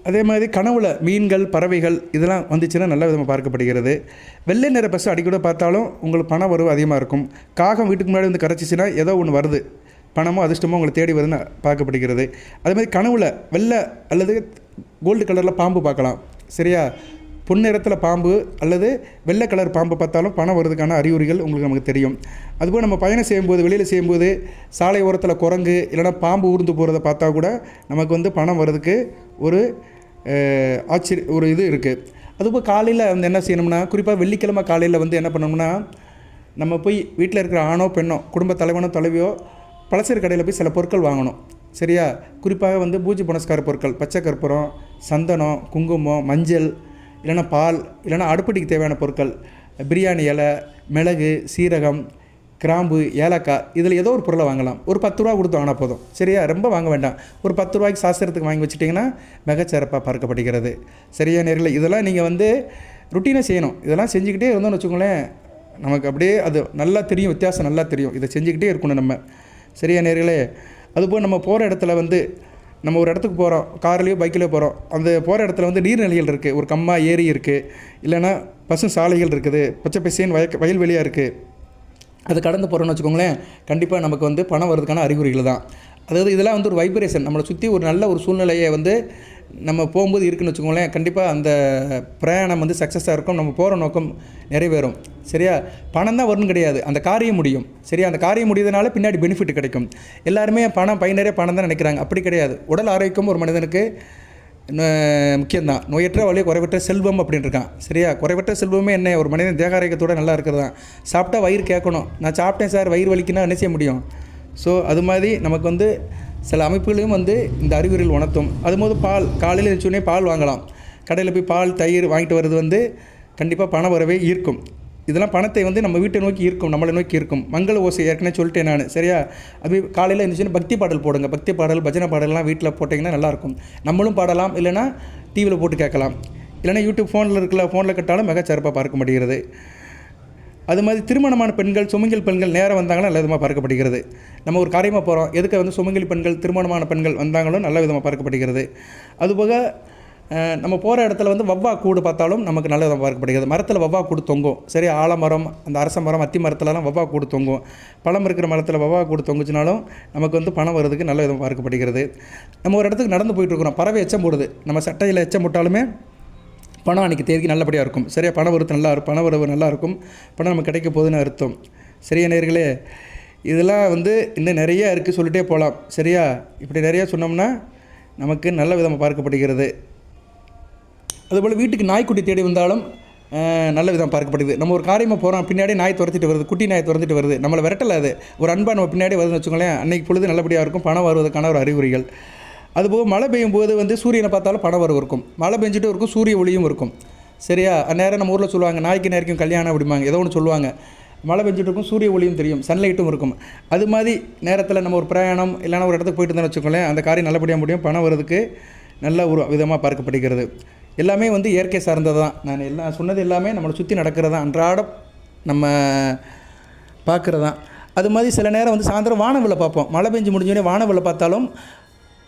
அதே மாதிரி கனவுல மீன்கள், பறவைகள் இதெல்லாம் வந்துச்சுன்னா நல்ல விதமாக பார்க்கப்படுகிறது. வெள்ளை நிற பஸ் அடிக்கடி பார்த்தாலும் உங்களுக்கு பணம் வரவு அதிகமாக இருக்கும். காகம் வீட்டுக்கு முன்னாடி வந்து கரைச்சிச்சின்னா ஏதோ ஒன்று வருது, பணமோ அதிர்ஷ்டமோ உங்களை தேடி வருதுன்னு பார்க்கப்படுகிறது. அதே மாதிரி கனவுல வெள்ளை அல்லது கோல்டு கலரில் பாம்பு பார்க்கலாம். சரியா? பொன்னிறத்தில் பாம்பு அல்லது வெள்ளை கலர் பாம்பு பார்த்தாலும் பணம் வருவதற்கான அறிகுறிகள் உங்களுக்கு நமக்கு தெரியும். அதுபோல் நம்ம பயணம் செய்யும்போது, வெளியில் செய்யும்போது சாலை ஓரத்தில் குரங்கு இல்லைனா பாம்பு ஊர்ந்து போகிறத பார்த்தா கூட நமக்கு வந்து பணம் வர்றதுக்கு ஒரு ஒரு இது இருக்குது. அதுபோல் காலையில் வந்து என்ன செய்யணும்னா, குறிப்பாக வெள்ளிக்கிழமை காலையில் வந்து என்ன பண்ணணும்னா, நம்ம போய் வீட்டில் இருக்கிற ஆணோ பெண்ணோ, குடும்ப தலைவனோ தலைவியோ பலசர கடையில் போய் சில பொருட்கள் வாங்கணும். சரியா? குறிப்பாக வந்து பூஜை புனஸ்கார பொருட்கள், பச்சை கற்பூரம், சந்தனம், குங்குமம், மஞ்சள், இல்லைனா பால், இல்லைனா அடுப்படிக்கு தேவையான பொருட்கள், பிரியாணி இலை, மிளகு, சீரகம், கிராம்பு, ஏலக்காய் இதில் ஏதோ ஒரு பொருளை வாங்கலாம். ஒரு 10 ரூபா கொடுத்து வாங்கினா போதும். சரியா? ரொம்ப வாங்க வேண்டாம். ஒரு 10 ரூபாய்க்கு சாஸ்திரத்துக்கு வாங்கி வச்சுட்டிங்கன்னா மிகச்சிறப்பாக பார்க்கப்படுகிறது. சரியா நேர்களே? இதெல்லாம் நீங்கள் வந்து ருட்டீனாக செய்யணும். இதெல்லாம் செஞ்சுக்கிட்டே இருந்தோம்னு வச்சுக்கோங்களேன், நமக்கு அப்படியே அது நல்லா தெரியும், வித்தியாசம் நல்லா தெரியும். இதை செஞ்சுக்கிட்டே இருக்கணும் நம்ம. சரியா நேர்களே? அதுபோல் நம்ம போகிற இடத்துல வந்து நம்ம ஒரு இடத்துக்கு போகிறோம், கார்லேயோ பைக்கிலையோ போகிறோம். அந்த போகிற இடத்துல வந்து நீர்நிலைகள் இருக்குது, ஒரு கம்மா, ஏரி இருக்குது, இல்லைன்னா பசு சாலைகள் இருக்குது, பச்சை பசேன்னு வயல்வெளியாக இருக்குது. அது கடந்து போகிறோன்னு வச்சுக்கோங்களேன், கண்டிப்பாக நமக்கு வந்து பணம் வர்றதுக்கான அறிகுறிகள் தான். அதாவது இதெல்லாம் வந்து ஒரு வைப்ரேஷன், நம்மளை சுற்றி ஒரு நல்ல ஒரு சூழ்நிலையை வந்து நம்ம போகும்போது இருக்குதுன்னு வச்சுக்கோங்களேன், கண்டிப்பாக அந்த பிரயாணம் வந்து சக்ஸஸாக இருக்கும், நம்ம போகிற நோக்கம் நிறைவேறும். சரியா? பணம் தான் வரணும் கிடையாது, அந்த காரியம் முடியும். சரியா? அந்த காரியம் முடியறதுனால பின்னாடி பெனிஃபிட் கிடைக்கும். எல்லாருமே பணம், பை நிறைய பணம் தான் நினைக்கிறாங்க. அப்படி கிடையாது. உடல் ஆரோக்கியம் ஒரு மனிதனுக்கு முக்கியம்தான். நோயற்ற வழியை குறைவற்ற செல்வம் அப்படின்னு இருக்கான். சரியா? குறைவற்ற செல்வமே என்ன, ஒரு மனிதன் தேக ஆரோக்கியத்தோடு நல்லா இருக்கிறது தான். சாப்பிட்டா வயிறு கேட்கணும். நான் சாப்பிட்டேன் சார், வயிறு வலிக்குன்னா என்ன செய்ய முடியும்? ஸோ அது மாதிரி நமக்கு வந்து சில அமைப்புகளையும் வந்து இந்த அறிகுறிகள் உணர்த்தும். அதுபோது பால், காலையில் எழுந்தோடனே பால் வாங்கலாம். கடையில் போய் பால், தயிர் வாங்கிட்டு வர்றது வந்து கண்டிப்பாக பண வரவே ஈர்க்கும். இதெல்லாம் பணத்தை வந்து நம்ம வீட்டை நோக்கி ஈர்க்கும், நம்மளை நோக்கி ஈர்க்கும். மங்கள ஓசை ஏற்கனவே சொல்லிட்டேன் நான். சரியா? அது காலையில் எழுந்துச்சுன்னா பக்தி பாடல் போடுங்க. பக்தி பாடல், பஜனை பாடலாம் வீட்டில் போட்டிங்கன்னா நல்லாயிருக்கும். நம்மளும் பாடலாம், இல்லைனா டிவியில் போட்டு கேட்கலாம், இல்லைனா யூடியூப் ஃபோனில் இருக்கல, ஃபோனில் கேட்டாலும் மிக சிறப்பாக பார்க்க முடிகிறது. அது மாதிரி திருமணமான பெண்கள், சுமங்கல் பெண்கள் நேரம் வந்தாங்கன்னா நல்ல விதமாக பார்க்கப்படுகிறது. நம்ம ஒரு காரியமாக போகிறோம், எதுக்கு வந்து சுமங்கலி பெண்கள், திருமணமான பெண்கள் வந்தாங்களும் நல்ல விதமாக பார்க்கப்படுகிறது. அதுபோக நம்ம போகிற இடத்துல வந்து வவ்வா கூடு பார்த்தாலும் நமக்கு நல்ல விதமாக பார்க்கப்படுகிறது. மரத்தில் வவ்வா கூடு தொங்கும். சரி? ஆலமரம், அந்த அரச மரம், அத்தி மரத்துலலாம் வவ்வா கூடு தொங்கும். பழம் இருக்கிற மரத்தில் வவ்வா கூடு தொங்குச்சுனாலும் நமக்கு வந்து பணம் வர்றதுக்கு நல்ல விதமாக பார்க்கப்படுகிறது. நம்ம ஒரு இடத்துக்கு நடந்து போயிட்டுருக்குறோம், பறவை எச்சம் போடுது, நம்ம சட்டையில் எச்சம் போட்டாலுமே பணம் அன்றைக்கி தேதிக்கு நல்லபடியாக இருக்கும். சரியா? பண வரத்து நல்லா இருக்கும், பண வரவு நல்லாயிருக்கும், பணம் நமக்கு கிடைக்க போகுதுன்னு அர்த்தம். சரியா நேர்களே? இதெல்லாம் வந்து இன்னும் நிறையா இருக்குது, சொல்லிகிட்டே போகலாம். சரியா? இப்படி நிறையா சொன்னோம்னா நமக்கு நல்ல விதமாக பார்க்கப்படுகிறது. அதுபோல் வீட்டுக்கு நாய்க்குட்டி தேடி வந்தாலும் நல்ல விதமாக பார்க்கப்படுது. நம்ம ஒரு காரியமாக போகிறோம், பின்னாடி நாய் துரத்திட்டு வருது, குட்டி நாய் துரத்திட்டு வருது, நம்மளை விரட்டலை, அது ஒரு அன்பாக நம்ம பின்னாடி வருதுன்னு வச்சுக்கோங்களேன், அன்றைக்கி பொழுது நல்லபடியாக இருக்கும், பணம் வருவதற்கான ஒரு அறிகுறிகள். அதுபோக மழை பெய்யும் போது வந்து சூரியனை பார்த்தாலும் பணம் வரவு இருக்கும். மழை பெஞ்சிட்டும் இருக்கும், சூரிய ஒளியும் இருக்கும். சரியா? அந்நேரம் நம்ம ஊரில் சொல்லுவாங்க, நாய்க்கு நேரக்கும் கல்யாணம் அப்படிம்பாங்க, ஏதோ ஒன்று சொல்லுவாங்க. மழை பெஞ்சிட்டு இருக்கும், சூரிய ஒளியும் தெரியும், சன்லைட்டும் இருக்கும். அது மாதிரி நேரத்தில் நம்ம ஒரு பிரயாணம் இல்லைனா ஒரு இடத்துக்கு போயிட்டு இருந்தோம்னு வச்சுக்கோங்களேன், அந்த காரியம் நல்லபடியாக முடியும், பணம் வரதுக்கு நல்ல ஒரு விதமாக பார்க்கப்படுகிறது. எல்லாமே வந்து இயற்கை சார்ந்தது தான். நான் எல்லாம் சொன்னது எல்லாமே நம்மளை சுற்றி நடக்கிறது தான், அன்றாடம் நம்ம பார்க்குறது தான். அது மாதிரி சில நேரம் வந்து சாயந்தரம் வானவில்லை பார்ப்போம். மழை பெஞ்சு முடிஞ்சோடனே வானவில்லை பார்த்தாலும்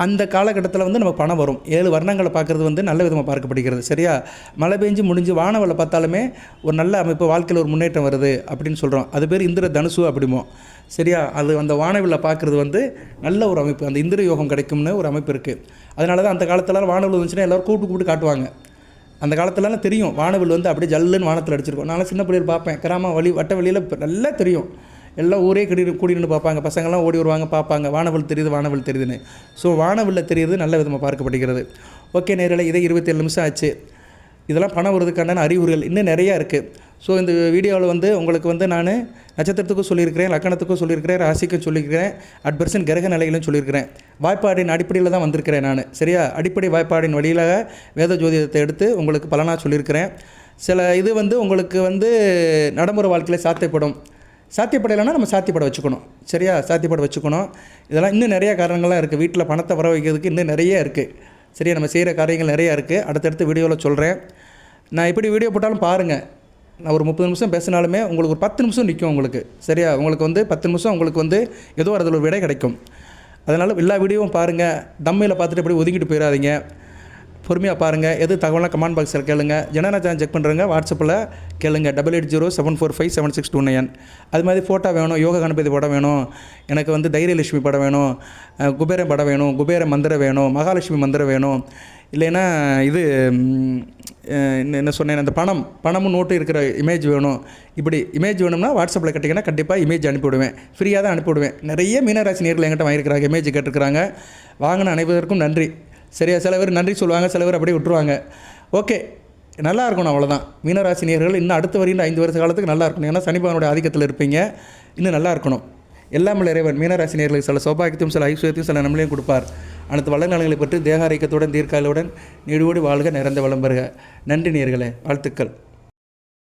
அந்த காலகட்டத்தில் வந்து நமக்கு பணம் வரும். 7 வர்ணங்களை பார்க்குறது வந்து நல்ல விதமாக பார்க்கப்படுகிறது. சரியா? மழை பெஞ்சு முடிஞ்சு வானவில்லை பார்த்தாலுமே ஒரு நல்ல அமைப்பு, வாழ்க்கையில் ஒரு முன்னேற்றம் வருது அப்படின்னு சொல்கிறோம். அது பேர் இந்திர தனுசு அப்படிமோ. சரியா? அது அந்த வானவில்லை பார்க்குறது வந்து நல்ல ஒரு அமைப்பு, அந்த இந்திர யோகம் கிடைக்கும்னு ஒரு அமைப்பு இருக்குது. அதனால தான் அந்த காலத்தில் வானவில் வந்துச்சுன்னா எல்லோரும் கூப்பிட்டு காட்டுவாங்க. அந்த காலத்துலலாம் தெரியும், வானவில் வந்து அப்படியே ஜல்லுன்னு வானத்தில் அடிச்சிருக்கும். நான் சின்ன பிள்ளைகள் பார்ப்பேன், கிராம வழி வட்ட வெளியில் நல்லா தெரியும். எல்லாம் ஊரே கூடி நின்று பார்ப்பாங்க, பசங்கள்லாம் ஓடி வருவாங்க, பார்ப்பாங்க, வானவில் தெரியுது, வானவில் தெரியுதுன்னு. ஸோ வானவில்லை தெரியுது நல்ல விதமாக பார்க்கப்படுகிறது. ஓகே நேரலை, இதே 27 நிமிஷம் ஆச்சு. இதெல்லாம் பணம் வருவதுக்கான அறிகுறிகள் இன்னும் நிறையா இருக்குது. ஸோ இந்த வீடியோவில் வந்து உங்களுக்கு வந்து நான் நட்சத்திரத்துக்கும் சொல்லியிருக்கிறேன், லக்கணத்துக்கும் சொல்லியிருக்கிறேன், ராசிக்கும் சொல்லியிருக்கிறேன், @ கிரக நிலைகளும் சொல்லியிருக்கிறேன். வாய்ப்பாடின் அடிப்படையில் தான் வந்திருக்கிறேன் நான். சரியா? அடிப்படை வாய்ப்பாடின் வழியில் வேத ஜோதிடத்தை எடுத்து உங்களுக்கு பலனாக சொல்லியிருக்கிறேன். சில இது வந்து உங்களுக்கு வந்து நடைமுறை வாழ்க்கையில் சாத்தியப்படலைன்னா நம்ம சாத்தியப்பட வச்சுக்கணும். சரியா? சாத்தியப்பட வச்சுக்கணும். இதெல்லாம் இன்னும் நிறைய காரணங்கள்லாம் இருக்குது. வீட்டில் பணத்தை வர வைக்கிறதுக்கு இன்னும் நிறைய இருக்குது. சரியா? நம்ம செய்கிற காரியங்கள் நிறையா இருக்குது. அடுத்தடுத்த வீடியோவில் சொல்கிறேன். நான் எப்படி வீடியோ போட்டாலும் பாருங்கள். நான் ஒரு 30 நிமிஷம் பேசினாலுமே உங்களுக்கு ஒரு 10 நிமிஷம் நிற்கும் உங்களுக்கு. சரியா? உங்களுக்கு வந்து 10 நிமிஷம் உங்களுக்கு வந்து ஏதோ அதில் ஒரு விடை கிடைக்கும். அதனால் எல்லா வீடியோவும் பாருங்கள். தம்மையில் பார்த்துட்டு எப்படி ஒதுங்கிட்டு போயிடாதீங்க. பொறுமையாக பாருங்கள். எது தகவலாம் கமெண்ட் பாக்ஸில் கேளுங்க. ஜனநாயகம் செக் பண்ணுறங்க, வாட்ஸ்அப்பில் கேளுங்க 8807457629. அது மாதிரி ஃபோட்டோ வேணும், யோக கணபதி படம் வேணும், எனக்கு வந்து தைரியலட்சுமி படம் வேணும், குபேர படம் வேணும், குபேர மந்திரம் வேணும், மகாலட்சுமி மந்திரம் வேணும், இல்லைன்னா இது என்ன சொன்னேன், அந்த பணமும் நோட்டு இருக்கிற இமேஜ் வேணும். இப்படி இமேஜ் வேணும்னா வாட்ஸ்அப்பில் கேட்டிங்கன்னா கண்டிப்பாக இமேஜ் அனுப்பிவிடுவேன். ஃப்ரீயாக தான் அனுப்பிவிடுவேன். நிறைய மீனராசி நேரில் என்கிட்ட வாங்கியிருக்கிறாங்க, இமேஜ் கேட்டிருக்கிறாங்க. வாங்கின அனைவருக்கும் நன்றி. சரியா? சில பேர் நன்றி சொல்லுவாங்க, சில பேர் அப்படியே விட்டுருவாங்க. ஓகே, நல்லா இருக்கணும், அவ்வளோதான். மீனராசி நேயர்கள் இன்னும் அடுத்த வரையும் 5 வருஷ காலத்துக்கு நல்லா இருக்கணும். ஏன்னா சனிபகவானுடைய ஆதிக்கத்தில் இருப்பீங்க, இன்னும் நல்லா இருக்கணும். எல்லாம் இறைவன் மீனராசி நேயர்களுக்கு சில சௌபாகியத்தையும் சில ஐஸ்வர்யத்தையும் சில நன்மையும் கொடுப்பார். அனைத்து வள நலங்களை பற்றி தேக ஆரோக்கியத்துடன் தீர்க்காயலுடன் நீடுவோடு வாழ்க, நிறைந்த வளம் பெறுக. நன்றி நேயர்களே, வாழ்த்துக்கள்.